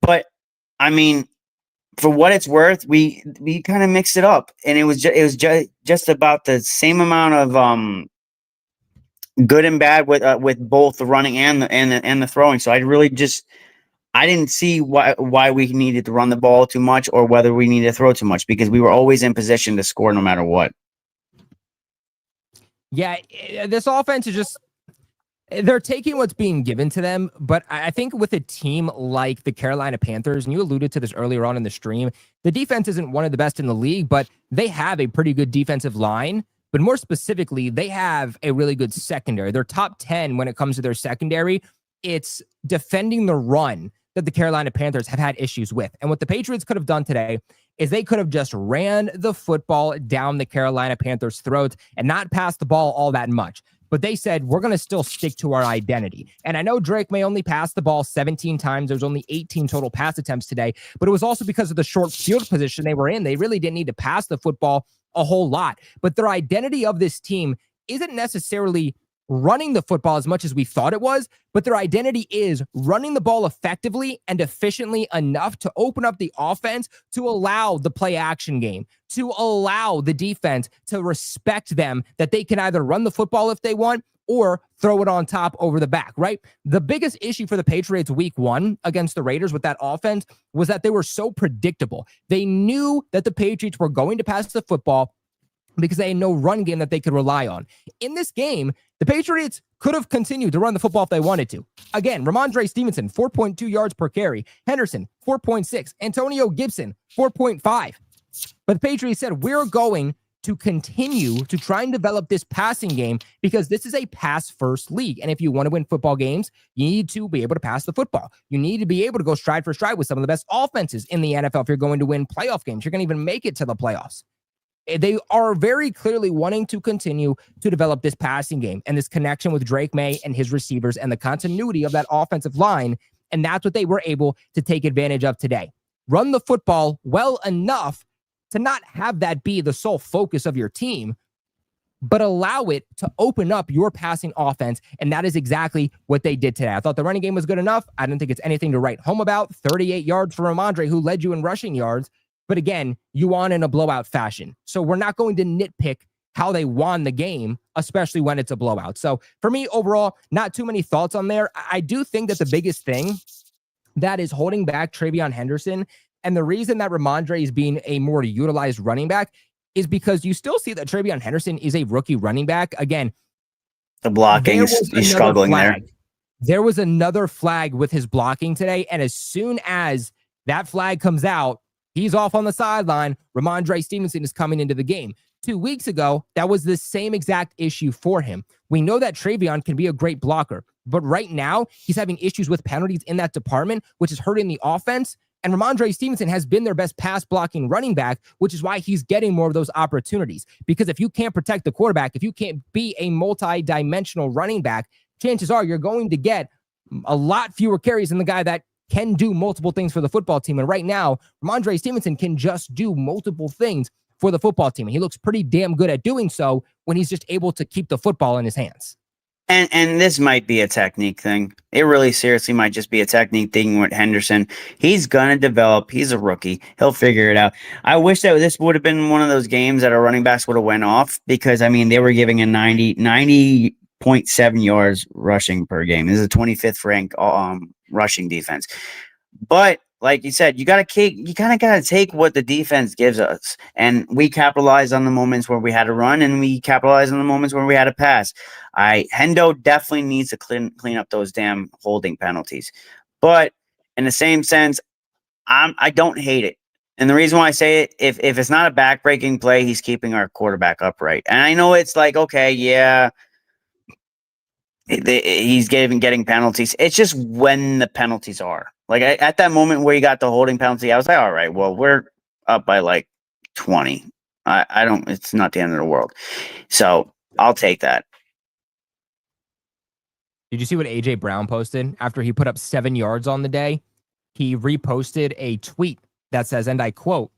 But I mean, for what it's worth, we kind of mixed it up, and it was just about the same amount of good and bad with both the running and the throwing. So I didn't see why we needed to run the ball too much or whether we needed to throw too much, because we were always in position to score no matter what. Yeah, this offense is just, they're taking what's being given to them. But I think with a team like the Carolina Panthers, and you alluded to this earlier on in the stream, the defense isn't one of the best in the league, but they have a pretty good defensive line. But more specifically, they have a really good secondary. They're top 10 when it comes to their secondary. It's defending the run that the Carolina Panthers have had issues with. And what the Patriots could have done today is they could have just ran the football down the Carolina Panthers' throats and not pass the ball all that much. But they said, we're going to still stick to our identity. And I know Drake Maye only passed the ball 17 times. There's only 18 total pass attempts today, but it was also because of the short field position they were in. They really didn't need to pass the football a whole lot. But their identity of this team isn't necessarily running the football as much as we thought it was, but their identity is running the ball effectively and efficiently enough to open up the offense, to allow the play action game, to allow the defense to respect them, that they can either run the football if they want or throw it on top over the back, right? The biggest issue for the Patriots week 1 against the Raiders with that offense was that they were so predictable. They knew that the Patriots were going to pass the football because they had no run game that they could rely on. In this game, the Patriots could have continued to run the football if they wanted to. Again, Ramondre Stevenson, 4.2 yards per carry. Henderson, 4.6. Antonio Gibson, 4.5. But the Patriots said, we're going to continue to try and develop this passing game because this is a pass-first league. And if you want to win football games, you need to be able to pass the football. You need to be able to go stride for stride with some of the best offenses in the NFL if you're going to win playoff games. You're going to even make it to the playoffs. They are very clearly wanting to continue to develop this passing game and this connection with Drake Maye and his receivers and the continuity of that offensive line. And that's what they were able to take advantage of today. Run the football well enough to not have that be the sole focus of your team, but allow it to open up your passing offense. And that is exactly what they did today. I thought the running game was good enough. I don't think it's anything to write home about. 38 yards for Ramondre, who led you in rushing yards. But again, you won in a blowout fashion. So we're not going to nitpick how they won the game, especially when it's a blowout. So for me, overall, not too many thoughts on there. I do think that the biggest thing that is holding back Travion Henderson And the reason that Ramondre is being a more utilized running back is because you still see that Travion Henderson is a rookie running back. Again, the blocking, he's struggling flag. there. There was another flag with his blocking today. And as soon as that flag comes out, he's off on the sideline. Ramondre Stevenson is coming into the game. 2 weeks ago, that was the same exact issue for him. We know that Travion can be a great blocker, but right now he's having issues with penalties in that department, which is hurting the offense. And Ramondre Stevenson has been their best pass blocking running back, which is why he's getting more of those opportunities. Because if you can't protect the quarterback, if you can't be a multi-dimensional running back, chances are you're going to get a lot fewer carries than the guy that can do multiple things for the football team. And right now, Ramondre Stevenson can just do multiple things for the football team. And he looks pretty damn good at doing so when he's just able to keep the football in his hands. And this might be a technique thing. It really seriously might just be a technique thing with Henderson. He's going to develop. He's a rookie. He'll figure it out. I wish that this would have been one of those games that our running backs would have went off because, I mean, they were giving a 90.7 yards rushing per game. This is a 25th ranked rushing defense. But like you said, you kind of got to take what the defense gives us. And we capitalized on the moments where we had to run, and we capitalized on the moments where we had to pass. Hendo definitely needs to clean up those damn holding penalties. But in the same sense, I don't hate it. And the reason why I say it, if it's not a back-breaking play, he's keeping our quarterback upright. And I know it's like, okay, yeah, he's getting penalties. It's just when the penalties are. Like at that moment where you got the holding penalty, I was like, all right, well, we're up by like 20. It's not the end of the world. So I'll take that. Did you see what AJ Brown posted after he put up 7 yards on the day? He reposted a tweet that says, and I quote,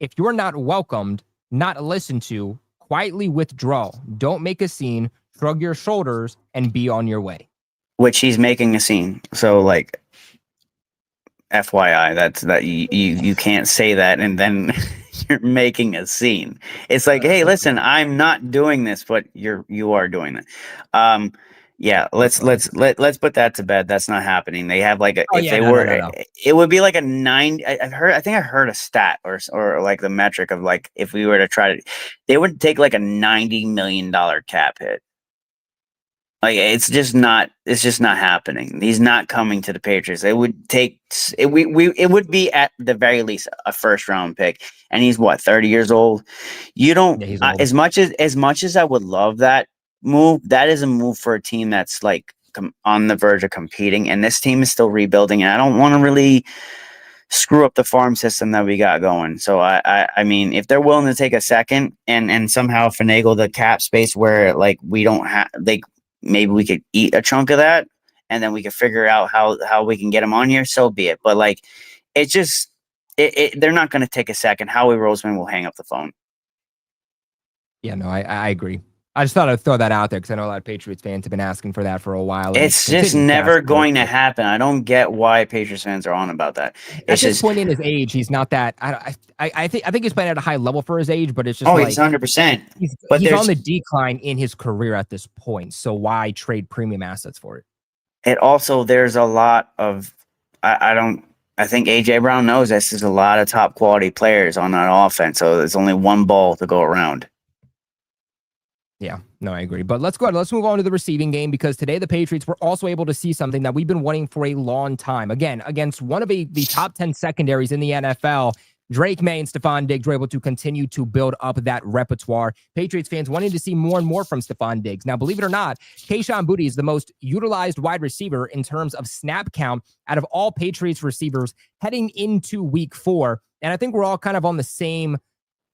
"If you're not welcomed, not listened to, quietly withdraw. Don't make a scene, shrug your shoulders, and be on your way." Which he's making a scene. So like, FYI, that you can't say that and then you're making a scene. It's like, hey, listen, I'm not doing this, but you are doing it. Yeah, let's put that to bed. That's not happening. They have like it would be like a 9. I think I heard a stat or like the metric of like if we were to try to, they would take like a $90 million cap hit. Like it's just not happening. He's not coming to the Patriots. It would take it. It would be at the very least a first round pick, and he's what, 30 years old. You don't as much as I would love that move. That is a move for a team that's like on the verge of competing, and this team is still rebuilding. And I don't want to really screw up the farm system that we got going. So I mean, if they're willing to take a second and somehow finagle the cap space where like we don't have like. Maybe we could eat a chunk of that and then we could figure out how we can get him on here. So be it. But like, it's just, they're not going to take a second. Howie Roseman will hang up the phone. Yeah, no, I agree. I just thought I'd throw that out there because I know a lot of Patriots fans have been asking for that for a while. It's just never going to happen. I don't get why Patriots fans are on about that. At this point in his age, he's not that. I think he's playing at a high level for his age, but it's just he's 100%. He's on the decline in his career at this point. So why trade premium assets for it? It also, there's a lot of I think AJ Brown knows this. There's a lot of top quality players on that offense, so there's only one ball to go around. Yeah, no, I agree. But let's move on to the receiving game because today the Patriots were also able to see something that we've been wanting for a long time. Again, against one of the top 10 secondaries in the NFL, Drake Maye and Stephon Diggs were able to continue to build up that repertoire. Patriots fans wanting to see more and more from Stephon Diggs. Now, believe it or not, Kayshon Boutte is the most utilized wide receiver in terms of snap count out of all Patriots receivers heading into week 4. And I think we're all kind of on the same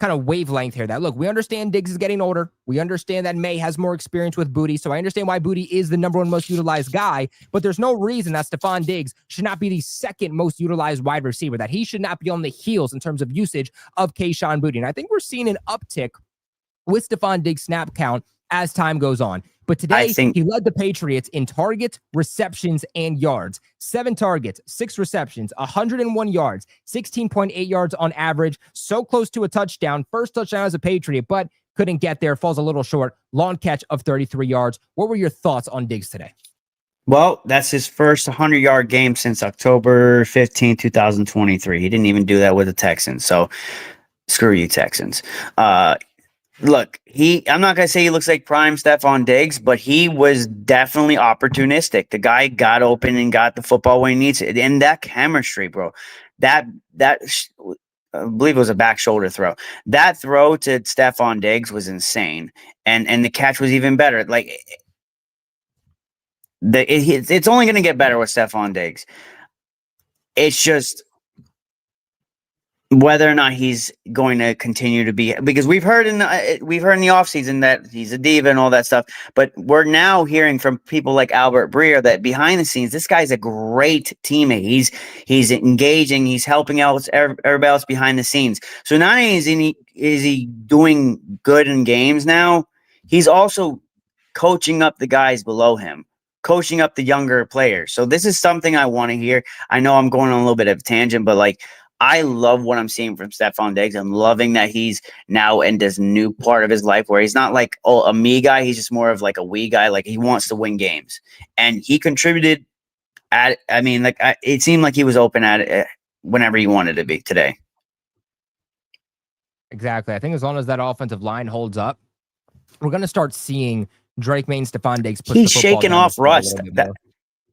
kind of wavelength here that, look, we understand Diggs is getting older. We understand that May has more experience with Boutte. So I understand why Boutte is the number 1 most utilized guy, but there's no reason that Stephon Diggs should not be the 2nd most utilized wide receiver, that he should not be on the heels in terms of usage of Kayshon Boutte. And I think we're seeing an uptick with Stephon Diggs' snap count as time goes on. But today, he led the Patriots in targets, receptions, and yards. 7 targets, 6 receptions, 101 yards, 16.8 yards on average. So close to a touchdown. First touchdown as a Patriot, but couldn't get there. Falls a little short. Long catch of 33 yards. What were your thoughts on Diggs today? Well, that's his first 100-yard game since October 15, 2023. He didn't even do that with the Texans. So screw you, Texans. Look, I'm not going to say he looks like prime Stephon Diggs, but he was definitely opportunistic. The guy got open and got the football when he needs it. And that chemistry, bro, that I believe it was a back shoulder throw. That throw to Stephon Diggs was insane. And the catch was even better. Like, it's only going to get better with Stephon Diggs. It's just whether or not he's going to continue to be, because we've heard in the offseason that he's a diva and all that stuff, but we're now hearing from people like Albert Breer that behind the scenes, this guy's a great teammate. He's engaging, he's helping out everybody else behind the scenes. So not only is he doing good in games now, he's also coaching up the guys below him, coaching up the younger players. So this is something I want to hear. I know I'm going on a little bit of a tangent, but like, I love what I'm seeing from Stephon Diggs. I'm loving that he's now in this new part of his life where he's not like a me guy. He's just more of like a we guy. Like, he wants to win games, and he contributed it seemed like he was open at it whenever he wanted to be today. Exactly. I think as long as that offensive line holds up, we're going to start seeing Drake Maye and Stephon Diggs push He's the football shaking down off the field a rust. little bit more.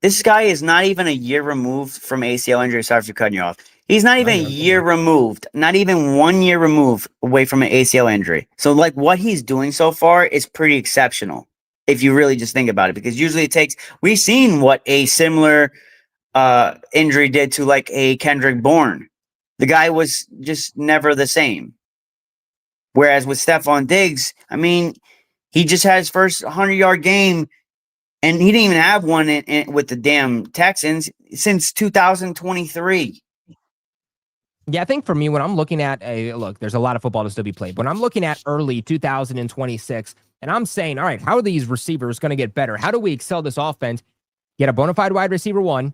This guy is not even a year removed from ACL injury. Sorry for cutting you off. He's not even a year removed, not even 1 year removed away from an ACL injury. So, like, what he's doing so far is pretty exceptional if you really just think about it, because usually we've seen what a similar injury did to like a Kendrick Bourne. The guy was just never the same. Whereas with Stephon Diggs, I mean, he just had his first 100-yard game, and he didn't even have one with the damn Texans since 2023. Yeah, I think for me, when I'm looking at look, there's a lot of football to still be played. When I'm looking at early 2026, and I'm saying, all right, how are these receivers going to get better? How do we excel this offense? Get a bona fide wide receiver 1,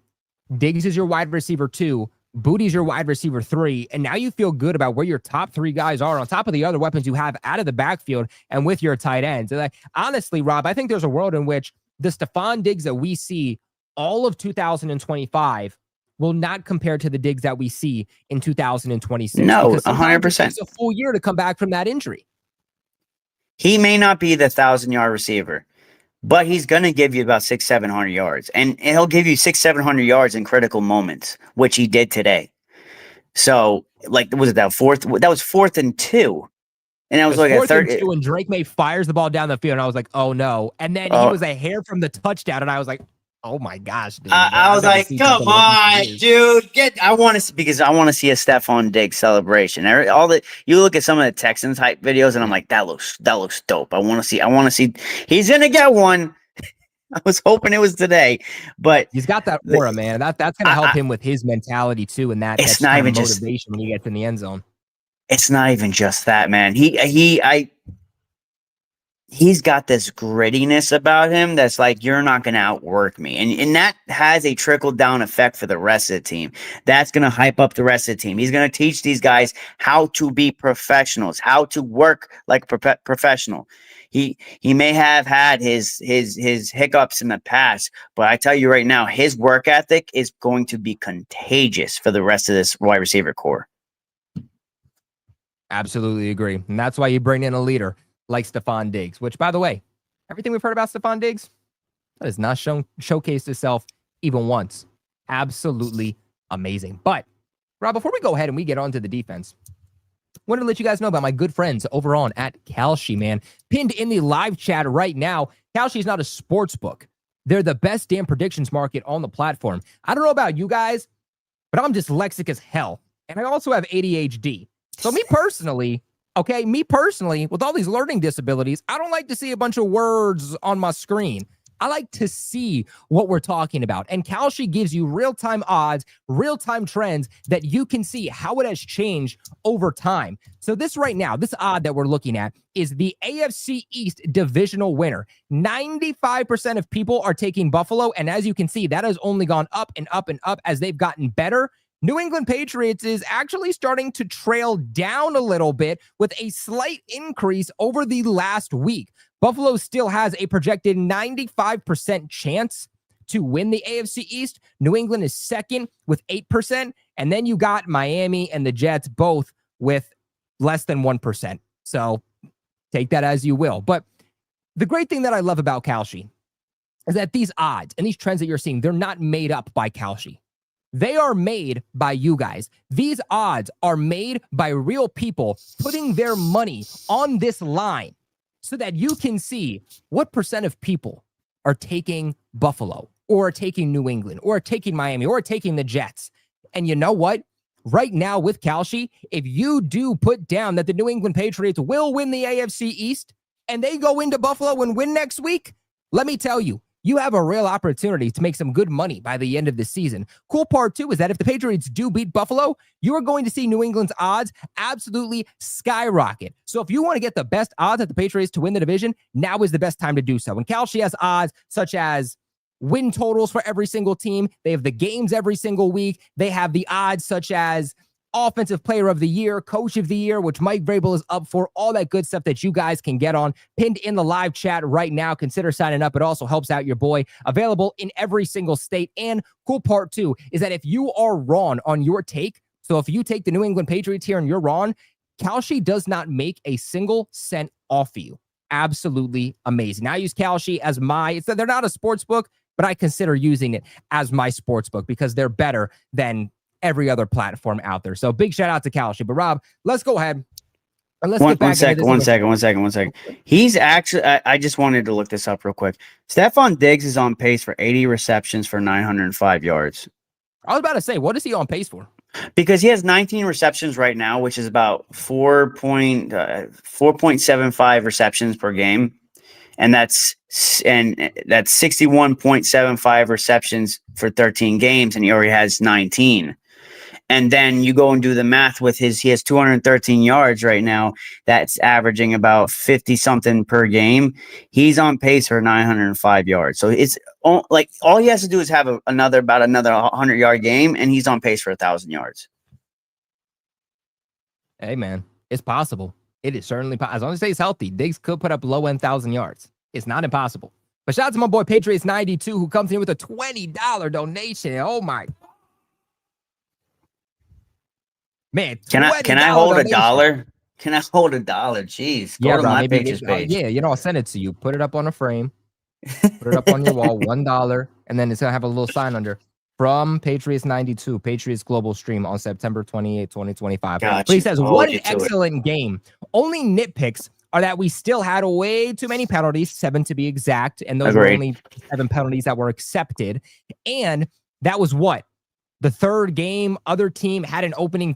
Diggs is your wide receiver 2, Booty's your wide receiver 3, and now you feel good about where your top 3 guys are on top of the other weapons you have out of the backfield and with your tight ends. And honestly, Rob, I think there's a world in which the Stephon Diggs that we see all of 2025 will not compare to the Diggs that we see in 2026. No, because 100%. It takes a full year to come back from that injury. He may not be the 1,000-yard receiver, but he's going to give you about 600-700 yards, and he'll give you 600-700 yards in critical moments, which he did today. So, like, was it that fourth? That was 4th and 2. And that was like a 3rd. And Drake Maye fires the ball down the field, and I was like, oh no. And then he was a hair from the touchdown, and I was like, oh my gosh, dude. I was like, come on, dude. I want to see a Stephon Diggs celebration. You look at some of the Texans hype videos, and I'm like, that looks dope. I want to see. He's gonna get one. I was hoping it was today, but he's got that aura, man. That's gonna help him with his mentality too, and that's not even motivation when he gets in the end zone. It's not even just that, man. He's got this grittiness about him that's like, you're not going to outwork me. And that has a trickle-down effect for the rest of the team. That's going to hype up the rest of the team. He's going to teach these guys how to be professionals, how to work like a professional. He may have had his hiccups in the past, but I tell you right now, his work ethic is going to be contagious for the rest of this wide receiver core. Absolutely agree. And that's why you bring in a leader like Stephon Diggs, which, by the way, everything we've heard about Stephon Diggs, that has not showcased itself even once. Absolutely amazing. But, Rob, before we go ahead and we get on to the defense, I wanted to let you guys know about my good friends over on at Kalshi, man. Pinned in the live chat right now, Kalshi is not a sports book. They're the best damn predictions market on the platform. I don't know about you guys, but I'm dyslexic as hell. And I also have ADHD. So me personally, with all these learning disabilities, I don't like to see a bunch of words on my screen. I like to see what we're talking about. And Kalshi gives you real-time odds, real-time trends that you can see how it has changed over time. So this right now, this odd that we're looking at is the AFC East divisional winner. 95% of people are taking Buffalo. And as you can see, that has only gone up and up and up as they've gotten better. New England Patriots is actually starting to trail down a little bit with a slight increase over the last week. Buffalo still has a projected 95% chance to win the AFC East. New England is second with 8%. And then you got Miami and the Jets both with less than 1%. So take that as you will. But the great thing that I love about Kalshi is that these odds and these trends that you're seeing, they're not made up by Kalshi. They are made by you guys. These odds are made by real people putting their money on this line so that you can see what percent of people are taking Buffalo or taking New England or taking Miami or taking the Jets. And you know what? Right now with Kalshi, if you do put down that the New England Patriots will win the AFC East and they go into Buffalo and win next week, let me tell you, you have a real opportunity to make some good money by the end of the season. Cool part, too, is that if the Patriots do beat Buffalo, you are going to see New England's odds absolutely skyrocket. So if you want to get the best odds at the Patriots to win the division, now is the best time to do so. And Kalshi has odds such as win totals for every single team. They have the games every single week. They have the odds such as Offensive Player of the Year, Coach of the Year, which Mike Vrabel is up for, all that good stuff that you guys can get on, pinned in the live chat right now. Consider signing up. It also helps out your boy. Available in every single state. And cool part, too, is that if you are wrong on your take, so if you take the New England Patriots here and you're wrong, Kalshi does not make a single cent off of you. Absolutely amazing. Now I use Kalshi as they're not a sports book, but I consider using it as my sports book because they're better than every other platform out there. So big shout out to Kalshi. But Rob, let's go ahead and let's get back one second. He's actually, I just wanted to look this up real quick. Stephon Diggs is on pace for 80 receptions for 905 yards. I was about to say, what is he on pace for? Because he has 19 receptions right now, which is about 4.75 receptions per game. And that's 61.75 receptions for 13 games, and he already has 19. And then you go and do the math with he has 213 yards right now. That's averaging about 50 something per game. He's on pace for 905 yards. So it's like all he has to do is have another 100-yard game, and he's on pace for 1,000 yards. Hey, man, it's possible. It is certainly possible. As long as he stays healthy, Diggs could put up low-end 1,000 yards. It's not impossible. But shout out to my boy Patriots92 who comes in with a $20 donation. Oh, my. Man, can I hold donation. $1? Can I hold $1? Jeez. Go to bro, my Patriots page. I'll send it to you. Put it up on a frame. Put it up on your wall. $1. And then it's going to have a little sign under. From Patriots92, Patriots Global Stream on September 28, 2025. But he says, what an excellent game. Only nitpicks are that we still had way too many penalties, 7 to be exact, and those were only 7 penalties that were accepted. And that was what? The third game, other team had an opening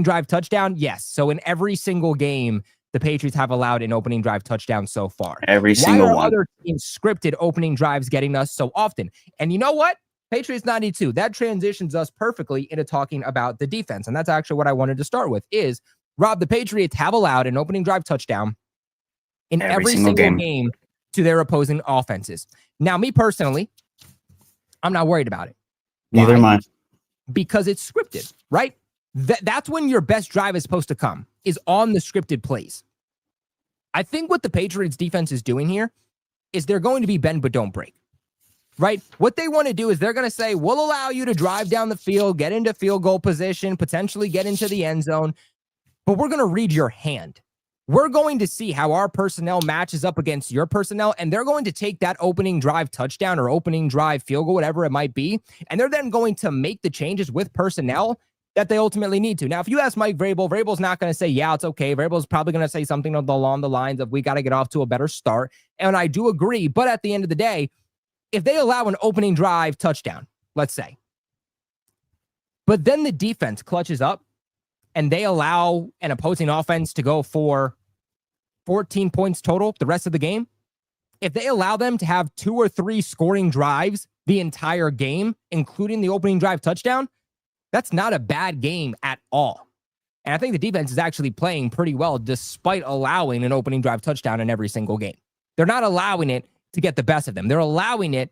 drive touchdown? Yes. So in every single game, the Patriots have allowed an opening drive touchdown so far. Every single one. Why are other teams scripted opening drives getting us so often? And you know what? Patriots 92, that transitions us perfectly into talking about the defense. And that's actually what I wanted to start with is, Rob, the Patriots have allowed an opening drive touchdown in every single game to their opposing offenses. Now, me personally, I'm not worried about it. Neither am I. Because it's scripted, right? That's when your best drive is supposed to come, is on the scripted plays. I think what the Patriots defense is doing here is they're going to be bend but don't break, right? What they want to do is they're going to say, we'll allow you to drive down the field, get into field goal position, potentially get into the end zone, but we're going to read your hand. We're going to see how our personnel matches up against your personnel, and they're going to take that opening drive touchdown or opening drive field goal, whatever it might be, and they're then going to make the changes with personnel that they ultimately need to. Now, if you ask Mike Vrabel, Vrabel's not going to say, yeah, it's okay. Vrabel's probably going to say something along the lines of, we got to get off to a better start, and I do agree, but at the end of the day, if they allow an opening drive touchdown, let's say, but then the defense clutches up, and they allow an opposing offense to go for 14 points total the rest of the game, if they allow them to have 2 or 3 scoring drives the entire game, including the opening drive touchdown, that's not a bad game at all. And I think the defense is actually playing pretty well despite allowing an opening drive touchdown in every single game. They're not allowing it to get the best of them. They're allowing it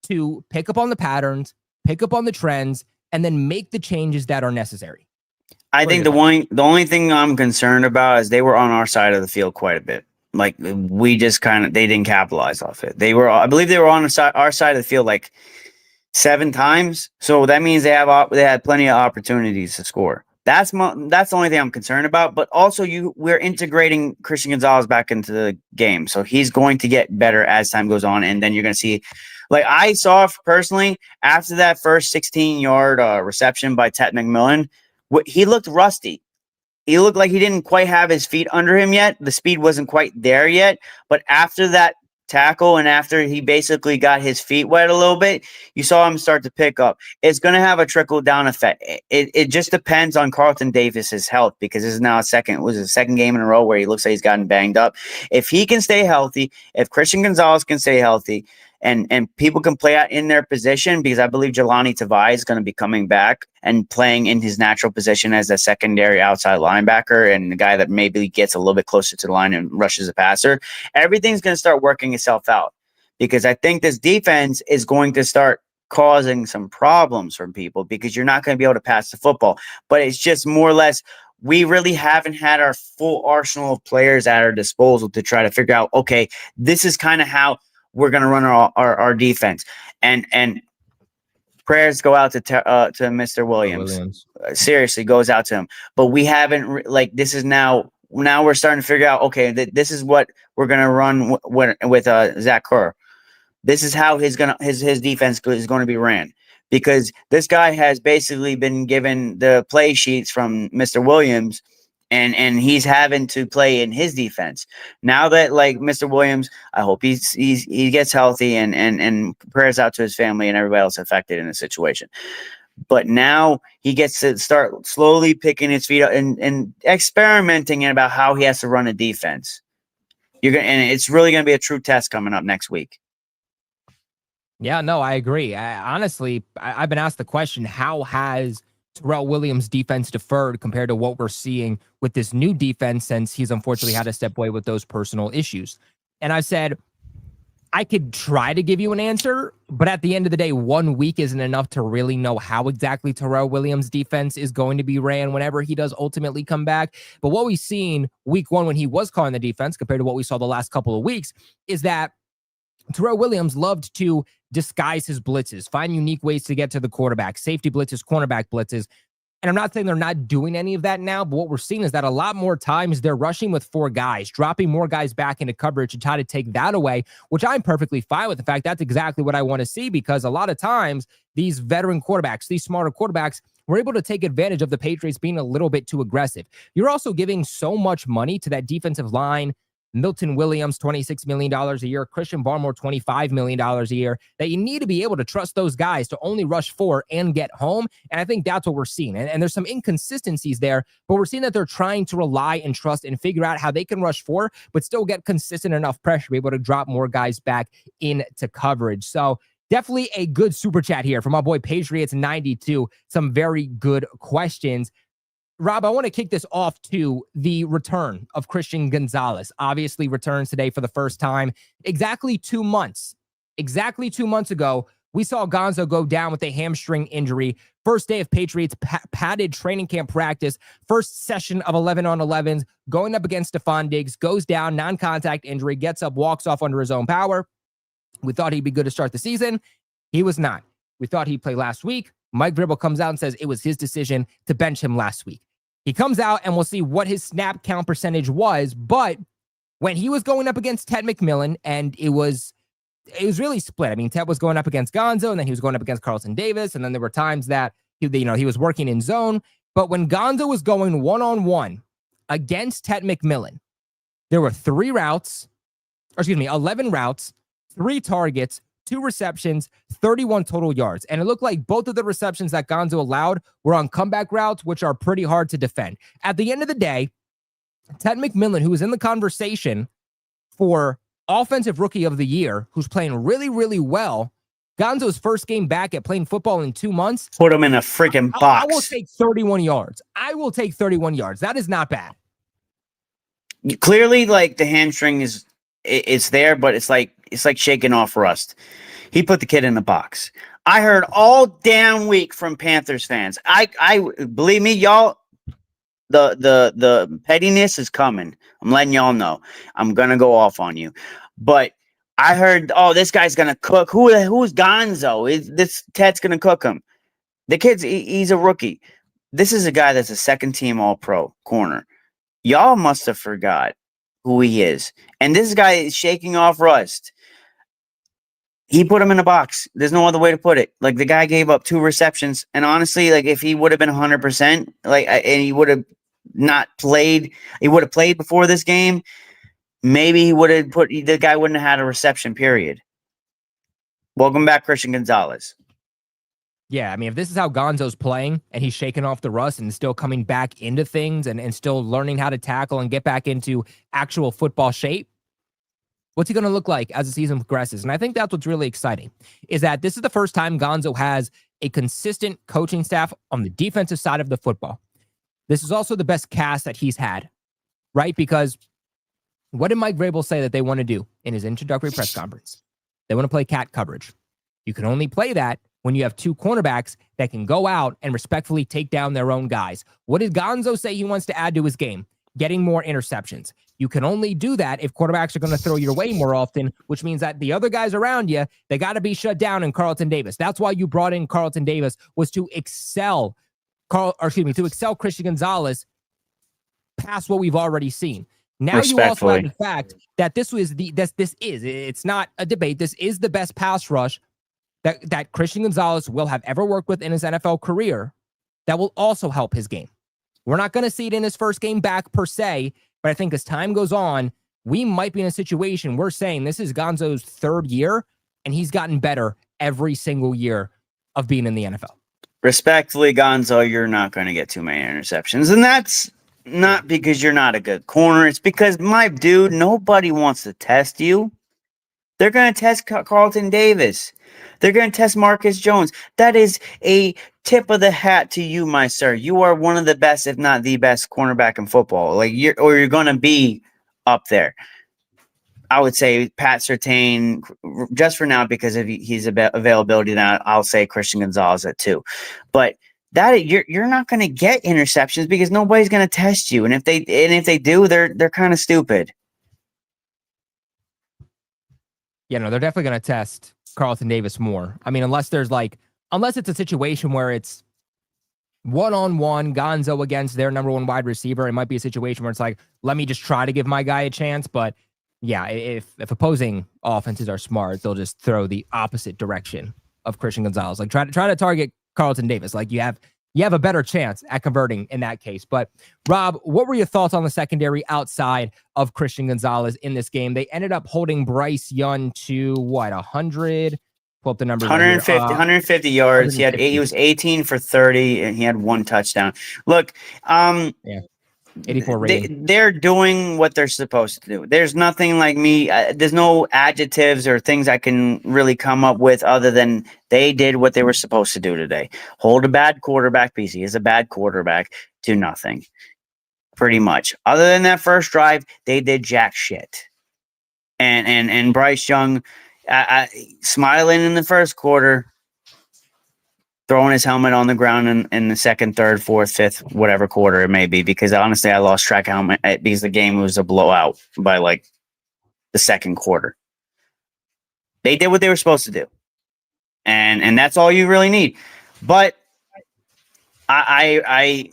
to pick up on the patterns, pick up on the trends, and then make the changes that are necessary. I think the only thing I'm concerned about is they were on our side of the field quite a bit. like we just they didn't capitalize off it. I believe they were on our side of the field like 7 times. So that means they had plenty of opportunities to score. That's the only thing I'm concerned about. But also, we're integrating Christian Gonzalez back into the game, so he's going to get better as time goes on. And then you're going to see, like I saw personally after that first 16-yard reception by Ted McMillan, he looked rusty. He looked like he didn't quite have his feet under him yet. The speed wasn't quite there yet. But after that tackle and after he basically got his feet wet a little bit, you saw him start to pick up. It's going to have a trickle down effect. It just depends on Carlton Davis's health, because this is now a second game in a row where he looks like he's gotten banged up. If he can stay healthy, if Christian Gonzalez can stay healthy, and people can play out in their position, because I believe Jelani Tavai is going to be coming back and playing in his natural position as a secondary outside linebacker and the guy that maybe gets a little bit closer to the line and rushes the passer. Everything's going to start working itself out, because I think this defense is going to start causing some problems for people, because you're not going to be able to pass the football. But it's just more or less, we really haven't had our full arsenal of players at our disposal to try to figure out, okay, this is kind of how we're going to run our defense. And prayers go out to Mr. Williams. Seriously, goes out to him. But we haven't this is now we're starting to figure out, okay, this is what we're going to run with Zach Kerr. This is how his defense is going to be ran, because this guy has basically been given the play sheets from Mr. Williams, and he's having to play in his defense. Now that, like, Mr. Williams, I hope he gets healthy and prayers out to his family and everybody else affected in the situation. But now he gets to start slowly picking his feet up and experimenting about how he has to run a defense. And it's really going to be a true test coming up next week. Yeah, no, I agree. Honestly, I've been asked the question, how has Terrell Williams' defense deferred compared to what we're seeing with this new defense, since he's unfortunately had to step away with those personal issues? And I said, I could try to give you an answer, but at the end of the day, 1 week isn't enough to really know how exactly Terrell Williams' defense is going to be ran whenever he does ultimately come back. But what we've seen week 1 when he was calling the defense compared to what we saw the last couple of weeks is that Terrell Williams loved to disguise his blitzes, find unique ways to get to the quarterback, safety blitzes, cornerback blitzes. And I'm not saying they're not doing any of that now, but what we're seeing is that a lot more times they're rushing with 4 guys, dropping more guys back into coverage to try to take that away, which I'm perfectly fine with. In fact, that's exactly what I want to see, because a lot of times these veteran quarterbacks, these smarter quarterbacks, were able to take advantage of the Patriots being a little bit too aggressive. You're also giving so much money to that defensive line. Milton Williams, $26 million a year. Christian Barmore, $25 million a year, that you need to be able to trust those guys to only rush 4 and get home. And I think that's what we're seeing. And there's some inconsistencies there, but we're seeing that they're trying to rely and trust and figure out how they can rush 4, but still get consistent enough pressure to be able to drop more guys back into coverage. So definitely a good super chat here from my boy Patriots 92. Some very good questions. Rob, I want to kick this off to the return of Christian Gonzalez. Obviously returns today for the first time. Exactly 2 months ago, we saw Gonzo go down with a hamstring injury. First day of Patriots padded training camp practice. First session of 11-on-11s, going up against Stephon Diggs, goes down, non-contact injury, gets up, walks off under his own power. We thought he'd be good to start the season. He was not. We thought he'd play last week. Mike Vrabel comes out and says it was his decision to bench him last week. He comes out and we'll see what his snap count percentage was. But when he was going up against Ted McMillan, and it was really split. I mean, Ted was going up against Gonzo, and then he was going up against Carlton Davis. And then there were times that he was working in zone. But when Gonzo was going one-on-one against Ted McMillan, there were 11 routes, 3 targets, 2 receptions, 31 total yards. And it looked like both of the receptions that Gonzo allowed were on comeback routes, which are pretty hard to defend. At the end of the day, Ted McMillan, who was in the conversation for Offensive Rookie of the Year, who's playing really, really well, Gonzo's first game back at playing football in 2 months. Put him in a freaking box. I will take 31 yards. That is not bad. Clearly, like, the hamstring it's there, but it's like shaking off rust. He put the kid in the box. I heard all damn week from Panthers fans. I believe me, y'all, the pettiness is coming. I'm letting y'all know. I'm gonna go off on you, but I heard, oh, this guy's gonna cook. Who's Gonzo? This Ted's gonna cook him. The kid's he's a rookie. This is a guy that's a second team All Pro corner. Y'all must have forgot who he is. And this guy is shaking off rust. He put him in a box. There's no other way to put it. Like, the guy gave up 2 receptions. And honestly, like, if he would have been 100%, like, and he would have not played, he would have played before this game, maybe he would have the guy wouldn't have had a reception, period. Welcome back, Christian Gonzalez. Yeah, I mean, if this is how Gonzo's playing and he's shaking off the rust and still coming back into things and still learning how to tackle and get back into actual football shape, what's he going to look like as the season progresses? And I think that's what's really exciting, is that this is the first time Gonzo has a consistent coaching staff on the defensive side of the football. This is also the best cast that he's had, right? Because what did Mike Vrabel say that they want to do in his introductory press conference? They want to play cat coverage. You can only play that when you have 2 cornerbacks that can go out and respectfully take down their own guys. What did Gonzo say he wants to add to his game? Getting more interceptions. You can only do that if quarterbacks are going to throw your way more often, which means that the other guys around you, they got to be shut down in Carlton Davis. That's why you brought in Carlton Davis, was to excel Christian Gonzalez past what we've already seen. Now you also have the fact that it's not a debate. This is the best pass rush that Christian Gonzalez will have ever worked with in his NFL career. That will also help his game. We're not going to see it in his first game back per se, but I think as time goes on, we might be in a situation we're saying this is Gonzo's 3rd year, and he's gotten better every single year of being in the NFL. Respectfully, Gonzo, you're not going to get too many interceptions, and that's not because you're not a good corner. It's because, my dude, nobody wants to test you. They're going to test Carlton Davis. They're going to test Marcus Jones. That is a tip of the hat to you, my sir. You are one of the best, if not the best, cornerback in football. Like, you're going to be up there. I would say Pat Surtain, just for now, because of his availability now, I'll say Christian Gonzalez at 2. But that you're not going to get interceptions because nobody's going to test you. And if they do, they're kind of stupid. Yeah, no, they're definitely going to test Carlton Davis more. I mean, unless it's a situation where it's one-on-one Gonzo against their number 1 wide receiver, it might be a situation where it's like, let me just try to give my guy a chance. But yeah, if opposing offenses are smart, they'll just throw the opposite direction of Christian Gonzalez. Like, try to target Carlton Davis. Like, you have a better chance at converting in that case. But Rob, what were your thoughts on the secondary outside of Christian Gonzalez in this game? They ended up holding Bryce Young to 100. Pull up the numbers. 150 yards. 150. He was 18 for 30, and he had 1 touchdown. Look, 84 rating. They're doing what they're supposed to do. There's nothing like me. There's no adjectives or things I can really come up with other than they did what they were supposed to do today. Hold a bad quarterback piece. He is a bad quarterback to nothing, pretty much. Other than that first drive, they did jack shit. And Bryce Young smiling in the first quarter, throwing his helmet on the ground in the second, third, fourth, fifth, whatever quarter it may be, because honestly, I lost track of how many, because the game was a blowout by like the second quarter. They did what they were supposed to do. And that's all you really need. But I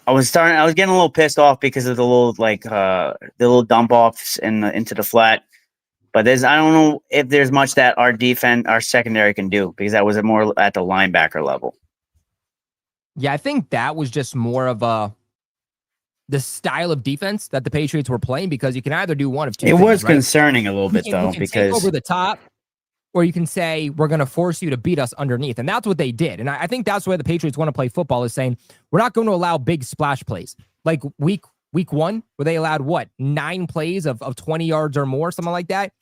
was getting a little pissed off because of the little dump offs into the flat. But I don't know if there's much that our secondary can do, because that was more at the linebacker level. Yeah, I think that was just more of the style of defense that the Patriots were playing, because you can either do one of two things. It was right? concerning a little bit, though, because take over the top, or you can say we're going to force you to beat us underneath, and that's what they did. And I think that's the way the Patriots want to play football, is saying we're not going to allow big splash plays like week 1, where they allowed 9 plays of 20 yards or more, something like that.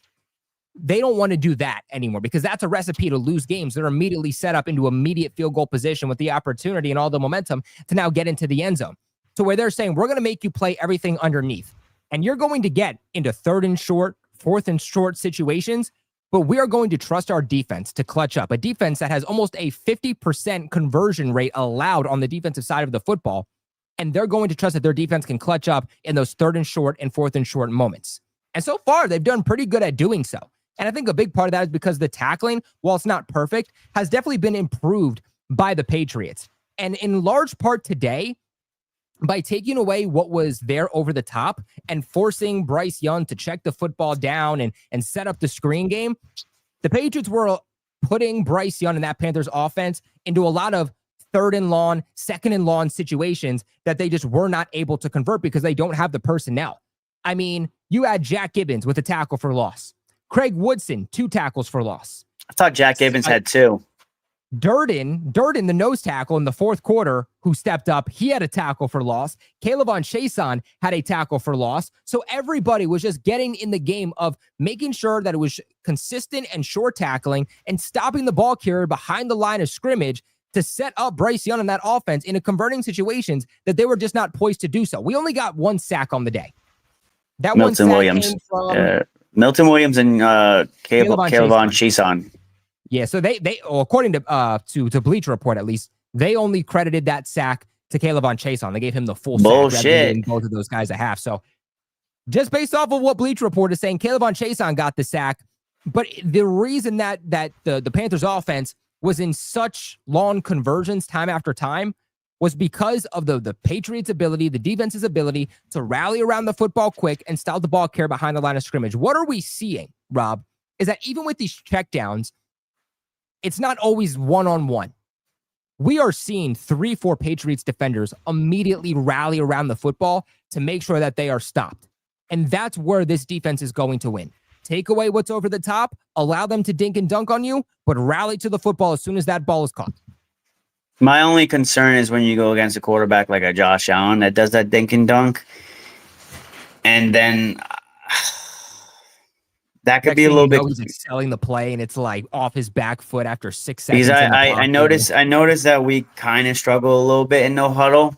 They don't want to do that anymore, because that's a recipe to lose games. They're immediately set up into immediate field goal position with the opportunity and all the momentum to now get into the end zone. So where they're saying, we're going to make you play everything underneath, and you're going to get into 3rd and short, 4th and short situations, but we are going to trust our defense to clutch up. A defense that has almost a 50% conversion rate allowed on the defensive side of the football. and they're going to trust that their defense can clutch up in those 3rd and short and 4th and short moments. And so far, they've done pretty good at doing so. And I think a big part of that is because the tackling, while it's not perfect, has definitely been improved by the Patriots. And in large part today, by taking away what was there over the top and forcing Bryce Young to check the football down and set up the screen game, the Patriots were putting Bryce Young and that Panthers offense into a lot of 3rd and long, 2nd and long situations that they just were not able to convert because they don't have the personnel. I mean, you had Jack Gibbons with a tackle for loss. Craig Woodson, 2 tackles for loss. I thought Jack Gibbons had 2. Durden, the nose tackle in the 4th quarter, who stepped up, he had a tackle for loss. K'Lavon Chaisson had a tackle for loss. So everybody was just getting in the game of making sure that it was consistent and short tackling and stopping the ball carrier behind the line of scrimmage to set up Bryce Young and that offense into converting situations that they were just not poised to do so. We only got 1 sack on the day. That Milton one Williams. came from Milton Williams and K'Lavon Chaisson. Yeah, so they according to Bleacher Report at least, they only credited that sack to K'Lavon Chaisson. They gave him the full sack rather than giving both of those guys a half. So just based off of what Bleacher Report is saying, K'Lavon Chaisson got the sack. But the reason that the Panthers offense was in such long conversions time after time was because of the Patriots' ability, the defense's ability to rally around the football quick and stop the ball carrier behind the line of scrimmage. What are we seeing, Rob, is that even with these checkdowns, it's not always one-on-one. We are seeing 3-4 Patriots defenders immediately rally around the football to make sure that they are stopped. And that's where this defense is going to win. Take away what's over the top, allow them to dink and dunk on you, but rally to the football as soon as that ball is caught. My only concern is when you go against a quarterback like a Josh Allen that does that dink and dunk, and then that could be a little bit. He's excelling the play, and it's like off his back foot after 6 seconds. Because I noticed that we kind of struggle a little bit in no huddle,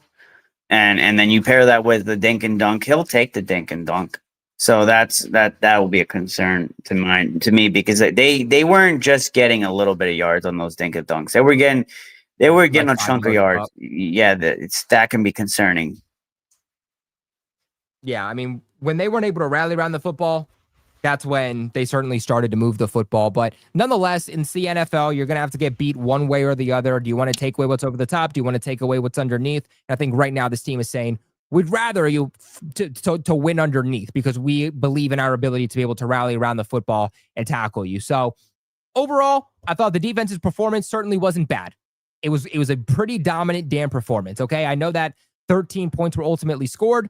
and then you pair that with the dink and dunk. He'll take the dink and dunk. So that will be a concern to me because they weren't just getting a little bit of yards on those dink and dunks. They were getting like a chunk of yards. Up. Yeah, that can be concerning. Yeah, I mean, when they weren't able to rally around the football, that's when they certainly started to move the football. But nonetheless, in the NFL, you're going to have to get beat one way or the other. Do you want to take away what's over the top? Do you want to take away what's underneath? And I think right now this team is saying, we'd rather you to win underneath because we believe in our ability to be able to rally around the football and tackle you. So overall, I thought the defense's performance certainly wasn't bad. It was a pretty dominant damn performance. Okay, I know that 13 points were ultimately scored.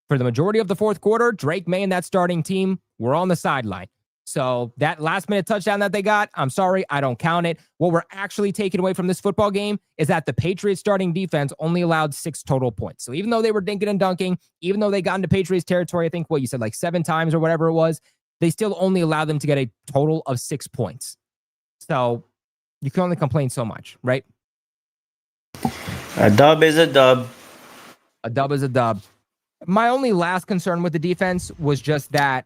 For the majority of the 4th quarter, Drake Maye and that starting team were on the sideline. So that last-minute touchdown that they got, I'm sorry, I don't count it. What we're actually taking away from this football game is that the Patriots starting defense only allowed 6 total points. So even though they were dinking and dunking, even though they got into Patriots territory, I think what you said, like 7 times or whatever it was, they still only allowed them to get a total of 6 points. So you can only complain so much, right? A dub is a dub. A dub is a dub. My only last concern with the defense was just that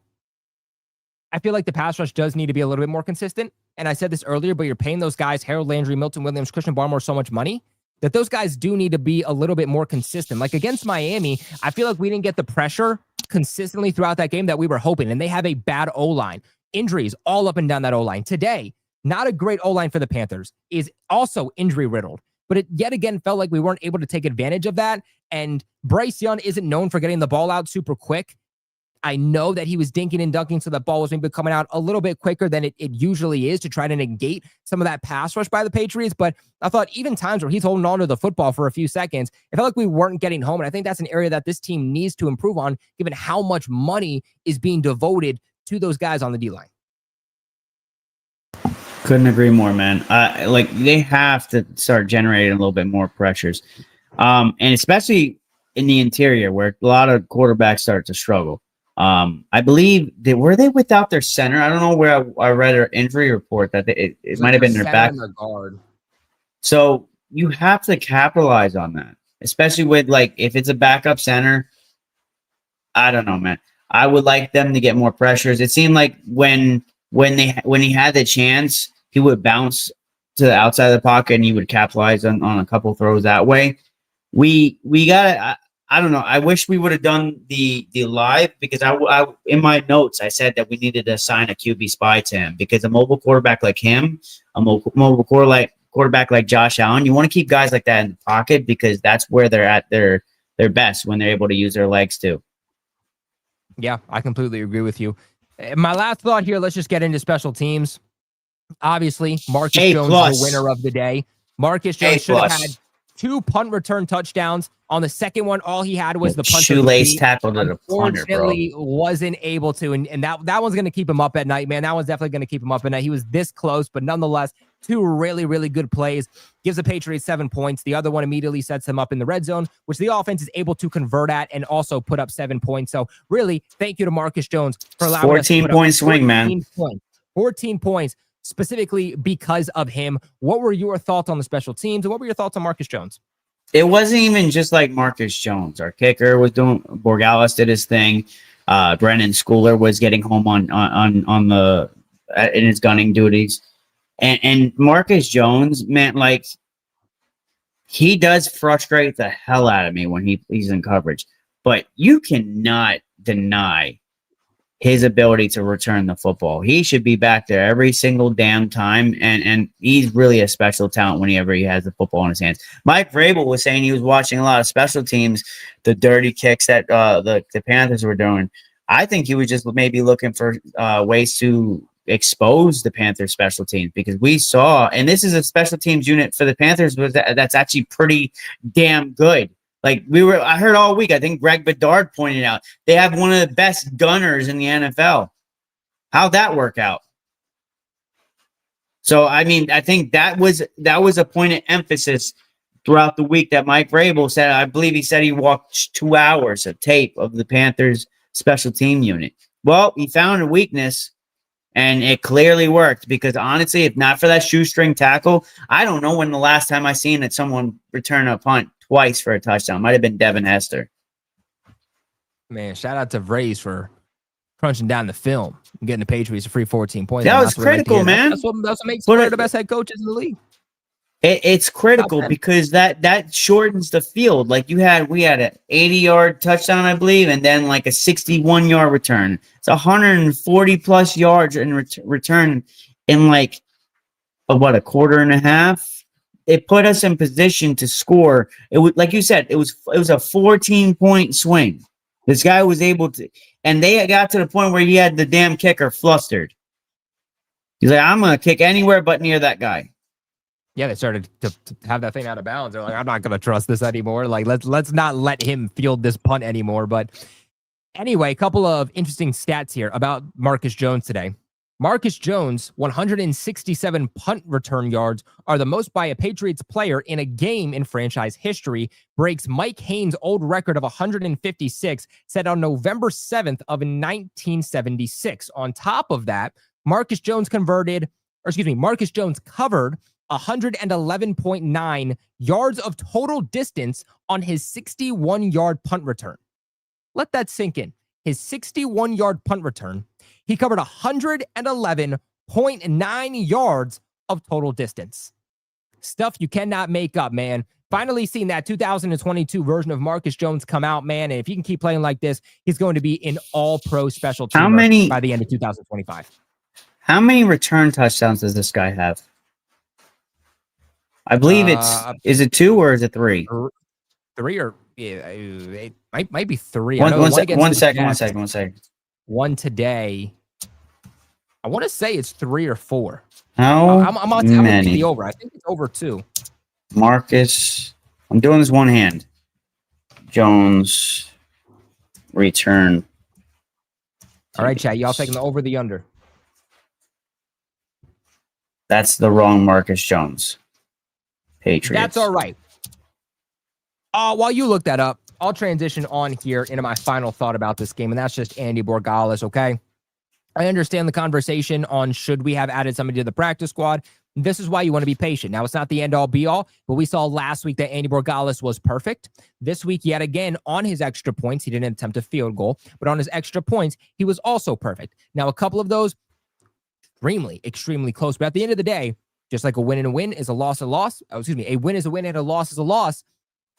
I feel like the pass rush does need to be a little bit more consistent. And I said this earlier, but you're paying those guys, Harold Landry, Milton Williams, Christian Barmore, so much money that those guys do need to be a little bit more consistent. Like against Miami, I feel like we didn't get the pressure consistently throughout that game that we were hoping. And they have a bad O-line. Injuries all up and down that O-line. Today, not a great O-line for the Panthers, is also injury riddled. But it yet again felt like we weren't able to take advantage of that. And Bryce Young isn't known for getting the ball out super quick. I know that he was dinking and dunking, so the ball was maybe coming out a little bit quicker than it usually is to try to negate some of that pass rush by the Patriots. But I thought even times where he's holding on to the football for a few seconds, it felt like we weren't getting home. And I think that's an area that this team needs to improve on, given how much money is being devoted to those guys on the D-line. Couldn't agree more, man. Like they have to start generating a little bit more pressures, and especially in the interior where a lot of quarterbacks start to struggle. I believe were they without their center. I don't know where I read an injury report that it might have been their back guard. So you have to capitalize on that, especially with like if it's a backup center. I don't know, man. I would like them to get more pressures. It seemed like when he had the chance, he would bounce to the outside of the pocket and he would capitalize on a couple throws that way. we gotta. I don't know. I wish we would have done the live because I in my notes I said that we needed to assign a QB spy to him because a mobile quarterback like him, a mobile quarterback like Josh Allen, you want to keep guys like that in the pocket because that's where they're at their best when they're able to use their legs too. Yeah, I completely agree with you. My last thought here, let's just get into special teams. Obviously, Marcus Jones is the winner of the day. Marcus Jones should have had 2 punt return touchdowns. On the second one, all he had was the punt. Shoelace tackle to the punter, unfortunately, wasn't able to. And that one's going to keep him up at night, man. That one's definitely going to keep him up at night. He was this close, but nonetheless, 2 really, really good plays. Gives the Patriots 7 points. The other one immediately sets them up in the red zone, which the offense is able to convert at and also put up 7 points. So really, thank you to Marcus Jones for allowing 14-point swing, man. 14 points, specifically because of him. What were your thoughts on the special teams, and what were your thoughts on Marcus Jones? It wasn't even just like Marcus Jones. Our kicker was doing. Borgalis did his thing. Brennan Schooler was getting home on the in his gunning duties, and Marcus Jones meant like he does frustrate the hell out of me when he's in coverage. But you cannot deny his ability to return the football. He should be back there every single damn time, and he's really a special talent whenever he has the football in his hands. Mike Vrabel was saying he was watching a lot of special teams, the dirty kicks that the Panthers were doing. I think he was just maybe looking for ways to expose the Panthers special teams because we saw, and this is a special teams unit for the Panthers that's actually pretty damn good. Like I heard all week, I think Greg Bedard pointed out, they have one of the best gunners in the NFL. How'd that work out? So, I mean, I think that was a point of emphasis throughout the week that Mike Vrabel said. I believe he said he watched 2 hours of tape of the Panthers special team unit. Well, he found a weakness, and it clearly worked because honestly, if not for that shoestring tackle, I don't know when the last time I seen that someone return a punt twice for a touchdown. Might have been Devin Hester. Man, shout out to Vraze for crunching down the film and getting the Patriots a free 14 points. That was critical, man. That's what makes one of the best head coaches in the league. It's critical because that shortens the field. Like we had an 80-yard touchdown, I believe, and then like a 61-yard return. It's 140 plus yards in return in like a quarter and a half. It put us in position to score. It was like you said, it was a 14-point swing. This guy was able to, and they got to the point where he had the damn kicker flustered. He's like, I'm gonna kick anywhere but near that guy. Yeah, they started to have that thing out of bounds. They're like, I'm not gonna trust this anymore. Like, let's not let him field this punt anymore. But anyway, a couple of interesting stats here about Marcus Jones today. Marcus Jones, 167 punt return yards are the most by a Patriots player in a game in franchise history, breaks Mike Haynes' old record of 156 set on November 7th of 1976. On top of that, Marcus Jones covered 111.9 yards of total distance on his 61-yard punt return. Let that sink in. His 61-yard punt return, he covered 111.9 yards of total distance. Stuff you cannot make up, man. Finally seeing that 2022 version of Marcus Jones come out, man. And if he can keep playing like this, he's going to be an all-pro special teamer by the end of 2025. How many return touchdowns does this guy have? I believe is it 2 or is it 3? 3 or it might be 3. One second. One today. I want to say it's 3 or 4. I'm gonna take the over. I think it's over 2. Marcus, I'm doing this one hand. Jones return. All right, chat. Y'all taking the over, the under? That's the wrong Marcus Jones. Patriots. That's all right. While you look that up, I'll transition on here into my final thought about this game, and that's just Andy Borgalis, okay? I understand the conversation on should we have added somebody to the practice squad. This is why you want to be patient. Now, it's not the end-all, be-all, but we saw last week that Andy Borgalis was perfect. This week, yet again, on his extra points, he didn't attempt a field goal, but on his extra points, he was also perfect. Now, a couple of those, extremely close, but at the end of the day, just like a win and a win is a loss, a loss. A win is a win and a loss is a loss.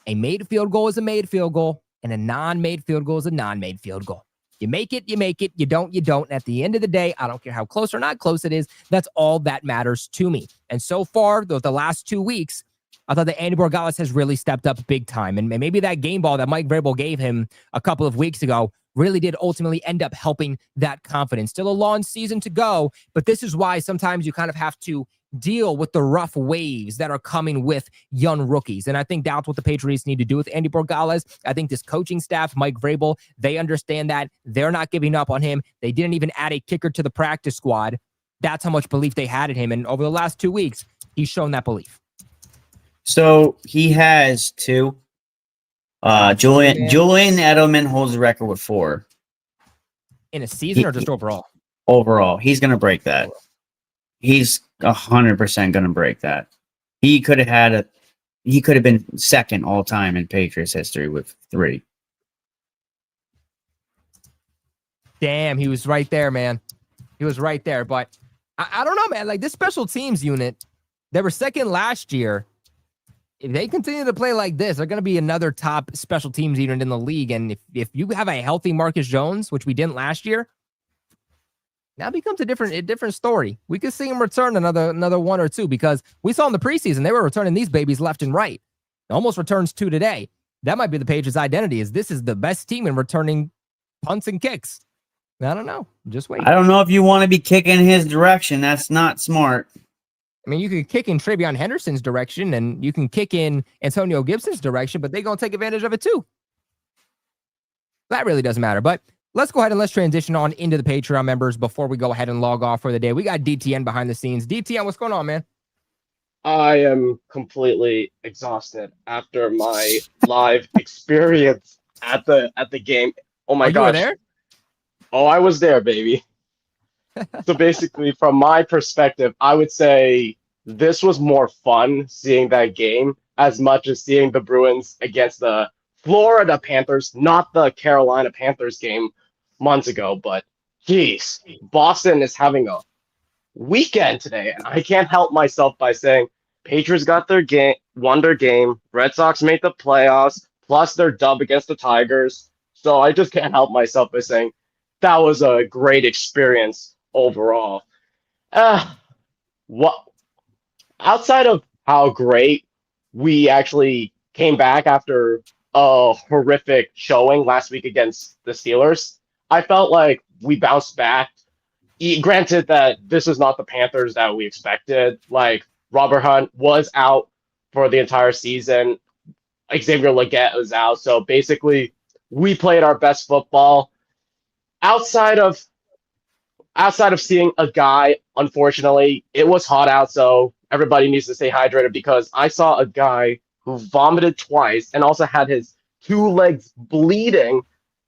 A made field goal is a made field goal, and a non-made field goal is a non-made field goal. You make it, you make it. You don't, you don't. And at the end of the day, I don't care how close or not close it is. That's all that matters to me. And so far, the last 2 weeks, I thought that Andy Borregales has really stepped up big time. And maybe that game ball that Mike Vrabel gave him a couple of weeks ago really did ultimately end up helping that confidence. Still a long season to go, but this is why sometimes you kind of have to deal with the rough waves that are coming with young rookies. And I think that's what the Patriots need to do with Andy Borregales. I think this coaching staff, Mike Vrabel, they understand that. They're not giving up on him. They didn't even add a kicker to the practice squad. That's how much belief they had in him. And over the last 2 weeks, he's shown that belief. So he has 2. Julian Edelman holds the record with 4. In a season or just overall? Overall. He's going to break that. He's 100% going to break that. He could have been second all time in Patriots history with 3. Damn, he was right there, man. He was right there. But I don't know, man. Like this special teams unit, they were second last year. If they continue to play like this, they're going to be another top special teams unit in the league. And if you have a healthy Marcus Jones, which we didn't last year, now becomes a different story. We could see him return another 1 or 2 because we saw in the preseason they were returning these babies left and right. Almost returns 2 today. That might be the Patriots' identity. Is this is the best team in returning punts and kicks? I don't know. Just wait. I don't know if you want to be kicking his direction. That's not smart. I mean, you can kick in Travion Henderson's direction and you can kick in Antonio Gibson's direction, but they're going to take advantage of it too. That really doesn't matter. But let's go ahead and let's transition on into the Patreon members before we go ahead and log off for the day. We got DTN behind the scenes. DTN, what's going on, man? I am completely exhausted after my live experience at the game. Oh my gosh. You were there? Oh, I was there, baby. So basically, from my perspective, I would say this was more fun seeing that game as much as seeing the Bruins against the Florida Panthers, not the Carolina Panthers game months ago. But geez, Boston is having a weekend today, and I can't help myself by saying Patriots got their game, won their game. Red Sox made the playoffs, plus their dub against the Tigers. So I just can't help myself by saying that was a great experience overall. What outside of how great we actually came back after a horrific showing last week against the Steelers, I felt like we bounced back. Granted that this is not the Panthers that we expected. Like Robert Hunt was out for the entire season. Xavier Legette was out. So basically, we played our best football. Outside of seeing a guy, unfortunately, it was hot out, so everybody needs to stay hydrated because I saw a guy who vomited twice and also had his 2 legs bleeding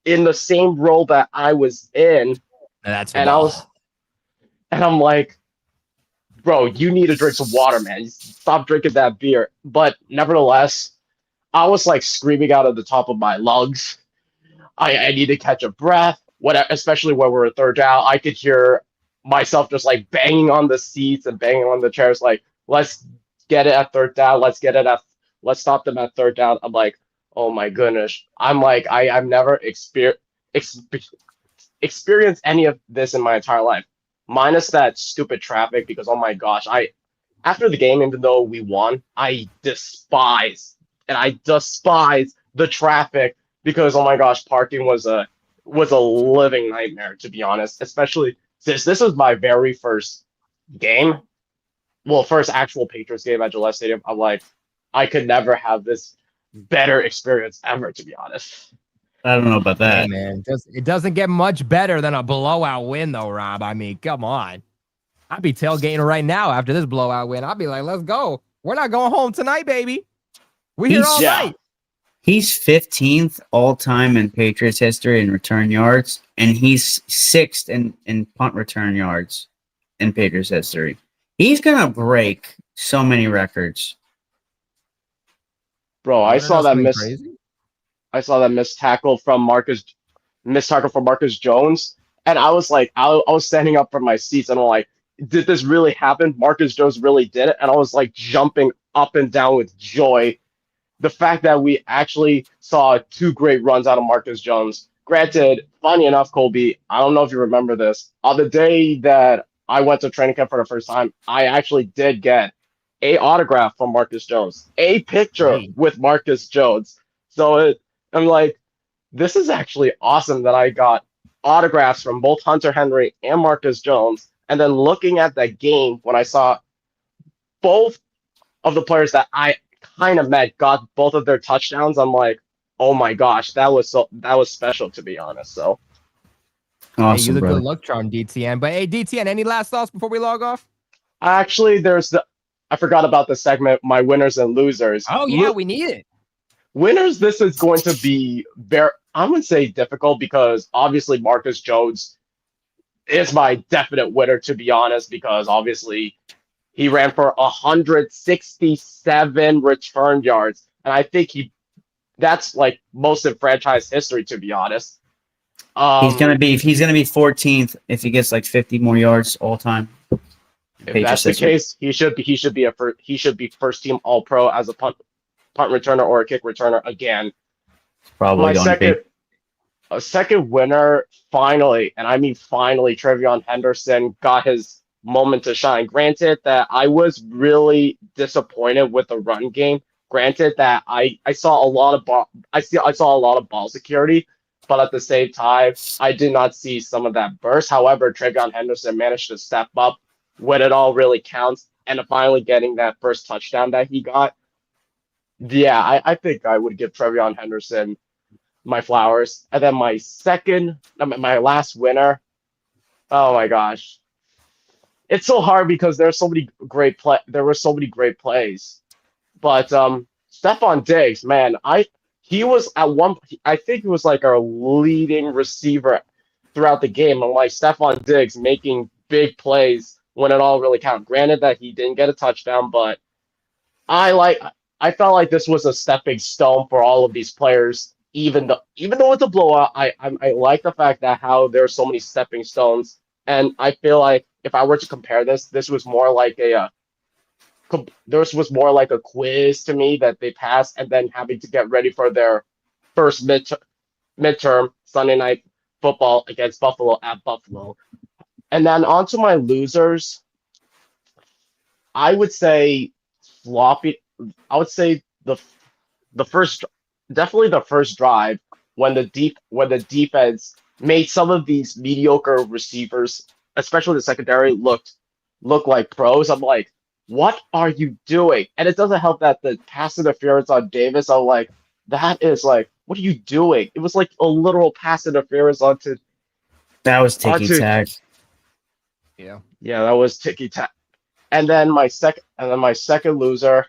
in the same row that I was in. And I'm like, bro, you need to drink some water, man. Stop drinking that beer. But nevertheless, I was like screaming out of the top of my lungs. I need to catch a breath. Whatever, especially when we're third down, I could hear myself just like banging on the seats and banging on the chairs, like, let's get it at third down, let's stop them at third down. I'm like, oh my goodness. I'm like, I've never experienced any of this in my entire life, minus that stupid traffic, because oh my gosh, after the game, even though we won, I despise the traffic because oh my gosh, parking was a living nightmare, to be honest, especially since this was my very first game. Well, first actual Patriots game at Gillette Stadium. I'm like, I could never have this better experience ever, to be honest. I don't know about that. Hey, man. It doesn't get much better than a blowout win, though, Rob. I mean, come on. I'd be tailgating right now after this blowout win. I'd be like, let's go. We're not going home tonight, baby. We're here all night. He's 15th all-time in Patriots history in return yards, and he's 6th in punt return yards in Patriots history. He's going to break so many records. Bro, I saw that missed tackle from Marcus Jones, and I was like, I was standing up from my seats, and I'm like, did this really happen? Marcus Jones really did it, and I was like jumping up and down with joy. the fact that we actually saw 2 great runs out of Marcus Jones. Granted, funny enough, Colby, I don't know if you remember this. On the day that I went to training camp for the first time, I actually did get a autograph from Marcus Jones, a picture Hey. with Marcus Jones. So I'm like, this is actually awesome that I got autographs from both Hunter Henry and Marcus Jones. And then looking at that game when I saw both of the players that I kind of met got both of their touchdowns, I'm like, oh my gosh, that was special, to be honest. So Hey, you Awesome, the brother. good luck charm, DTN. But hey, DTN, any last thoughts before we log off? actually, I forgot about the segment, my winners and losers. Oh yeah, we need it. Winners, this is going to be very, I would say difficult, because obviously Marcus Jones is my definite winner, to be honest, because obviously he ran for 167 return yards. And I think that's like most in franchise history, to be honest. He's gonna be 14th if he gets like 50 more yards all time. If that's the case, he should be first team All Pro as a punt returner or a kick returner again. Probably A second winner, finally, and I mean finally, Trevion Henderson got his moment to shine. Granted that I was really disappointed with the run game. Granted that I saw a lot of ball security, but at the same time, I did not see some of that burst. However, Trevion Henderson managed to step up when it all really counts, and finally getting that first touchdown that he got. Yeah, I think I would give Trevion Henderson my flowers. And then my last winner. Oh my gosh. It's so hard because there were so many great plays. But Stephon Diggs, man, he was I think he was like our leading receiver throughout the game. And like Stephon Diggs making big plays when it all really counted. Granted that he didn't get a touchdown, but I felt like this was a stepping stone for all of these players. Even though it's a blowout, I like the fact that how there are so many stepping stones, and I feel like if I were to compare this was more like a quiz to me that they passed, and then having to get ready for their first midterm Sunday night football against Buffalo at Buffalo. And then on to my losers. I would say sloppy. I would say the first, definitely the first drive when the defense made some of these mediocre receivers, especially the secondary, look like pros. I'm like, what are you doing? And it doesn't help that the pass interference on Davis. I'm like, that is like, what are you doing? It was like a literal pass interference onto. That was ticky tack. Yeah. Yeah, that was ticky tack. And then my second loser.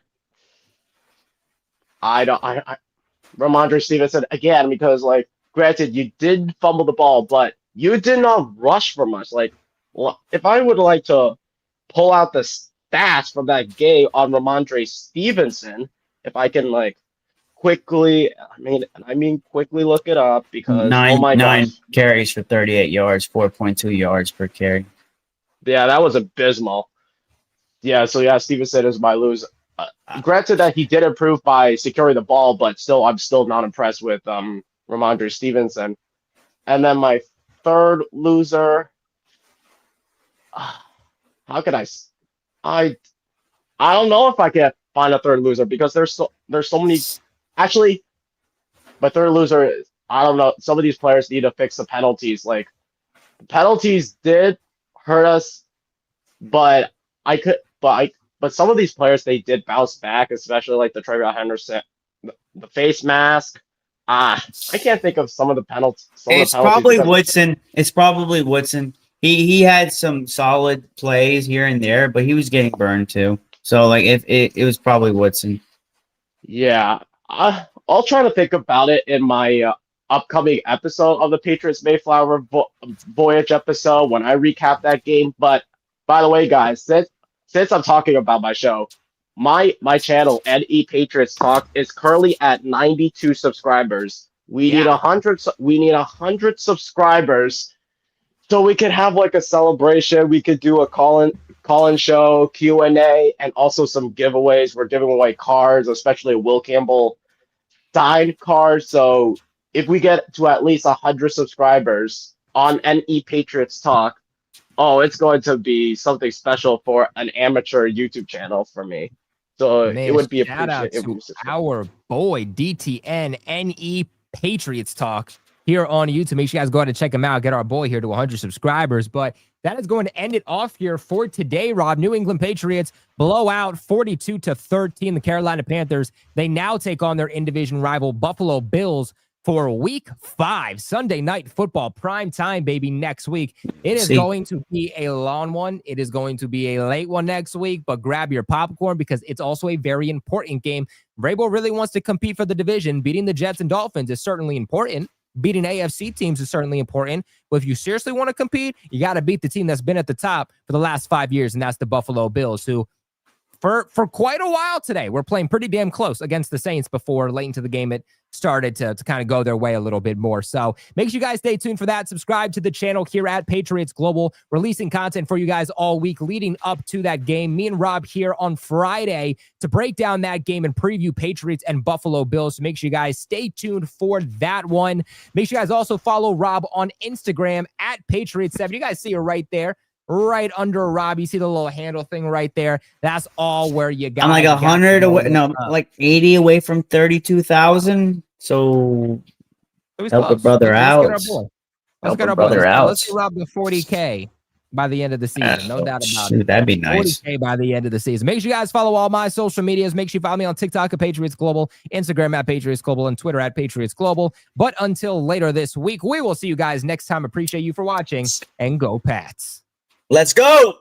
Ramondre Stevenson again, because like, granted, you did fumble the ball, but you did not rush for much. Like, if I would like to pull out the stats from that game on Ramondre Stevenson, if I can like quickly, quickly look it up, because nine carries for 38 yards, 4.2 yards per carry. Yeah, that was abysmal. Yeah, so yeah, Stevenson is my loser. Granted that he did improve by securing the ball, but I'm still not impressed with Ramondre Stevenson. And then my third loser, how could I don't know if I can find a third loser, because there's so many. Actually, my third loser is, I don't know. Some of these players need to fix the penalties. Like, the penalties did hurt us, but some of these players, they did bounce back, especially like the Trevion Henderson, the face mask. I can't think of some of the penalties. It's probably Woodson. It's probably Woodson. He had some solid plays here and there, but he was getting burned too. So like, if it was probably Woodson. Yeah, I'll try to think about it in my upcoming episode of the Patriots Mayflower Voyage episode when I recap that game. But by the way, guys, since I'm talking about my show, my channel, NE Patriots Talk, is currently at 92 subscribers. We need 100. We need 100 subscribers, so we could have like a celebration. We could do a call call-in show, Q&A, and also some giveaways. We're giving away cards, especially a Will Campbell signed card. So if we get to at least 100 subscribers on NE Patriots Talk, oh, it's going to be something special for an amateur YouTube channel for me. So Man, it would be shout out appreciated if to you subscribe. our boy DTN NE Patriots Talk here on YouTube. Make sure you guys go ahead and check him out. Get our boy here to 100 subscribers. But that is going to end it off here for today, Rob. New England Patriots blowout 42-13 the Carolina Panthers. They now take on their in-division rival Buffalo Bills for Week 5, Sunday Night Football, prime time, baby, next week. It is going to be a long one. It is going to be a late one next week, but grab your popcorn because it's also a very important game. Vrabel really wants to compete for the division. Beating the Jets and Dolphins is certainly important. Beating AFC teams is certainly important. But if you seriously want to compete, you got to beat the team that's been at the top for the last 5 years, and that's the Buffalo Bills, who for quite a while today, we're playing pretty damn close against the Saints before late into the game it started to kind of go their way a little bit more. So make sure you guys stay tuned for that. Subscribe to the channel here at Patriots Global, releasing content for you guys all week leading up to that game. Me and Rob here on Friday to break down that game and preview Patriots and Buffalo Bills. So make sure you guys stay tuned for that one. Make sure you guys also follow Rob on Instagram at Patriots7. You guys see her right there. Right under Rob, you see the little handle thing right there. That's all where you got. I'm like 100 away, no, like 80 away from 32,000. So help a brother out. Let's get our brother out. Let's get Rob to 40K by the end of the season. No doubt about it. That'd be nice. 40K by the end of the season. Make sure you guys follow all my social medias. Make sure you follow me on TikTok at Patriots Global, Instagram at Patriots Global, and Twitter at Patriots Global. But until later this week, we will see you guys next time. Appreciate you for watching, and go Pats. Let's go.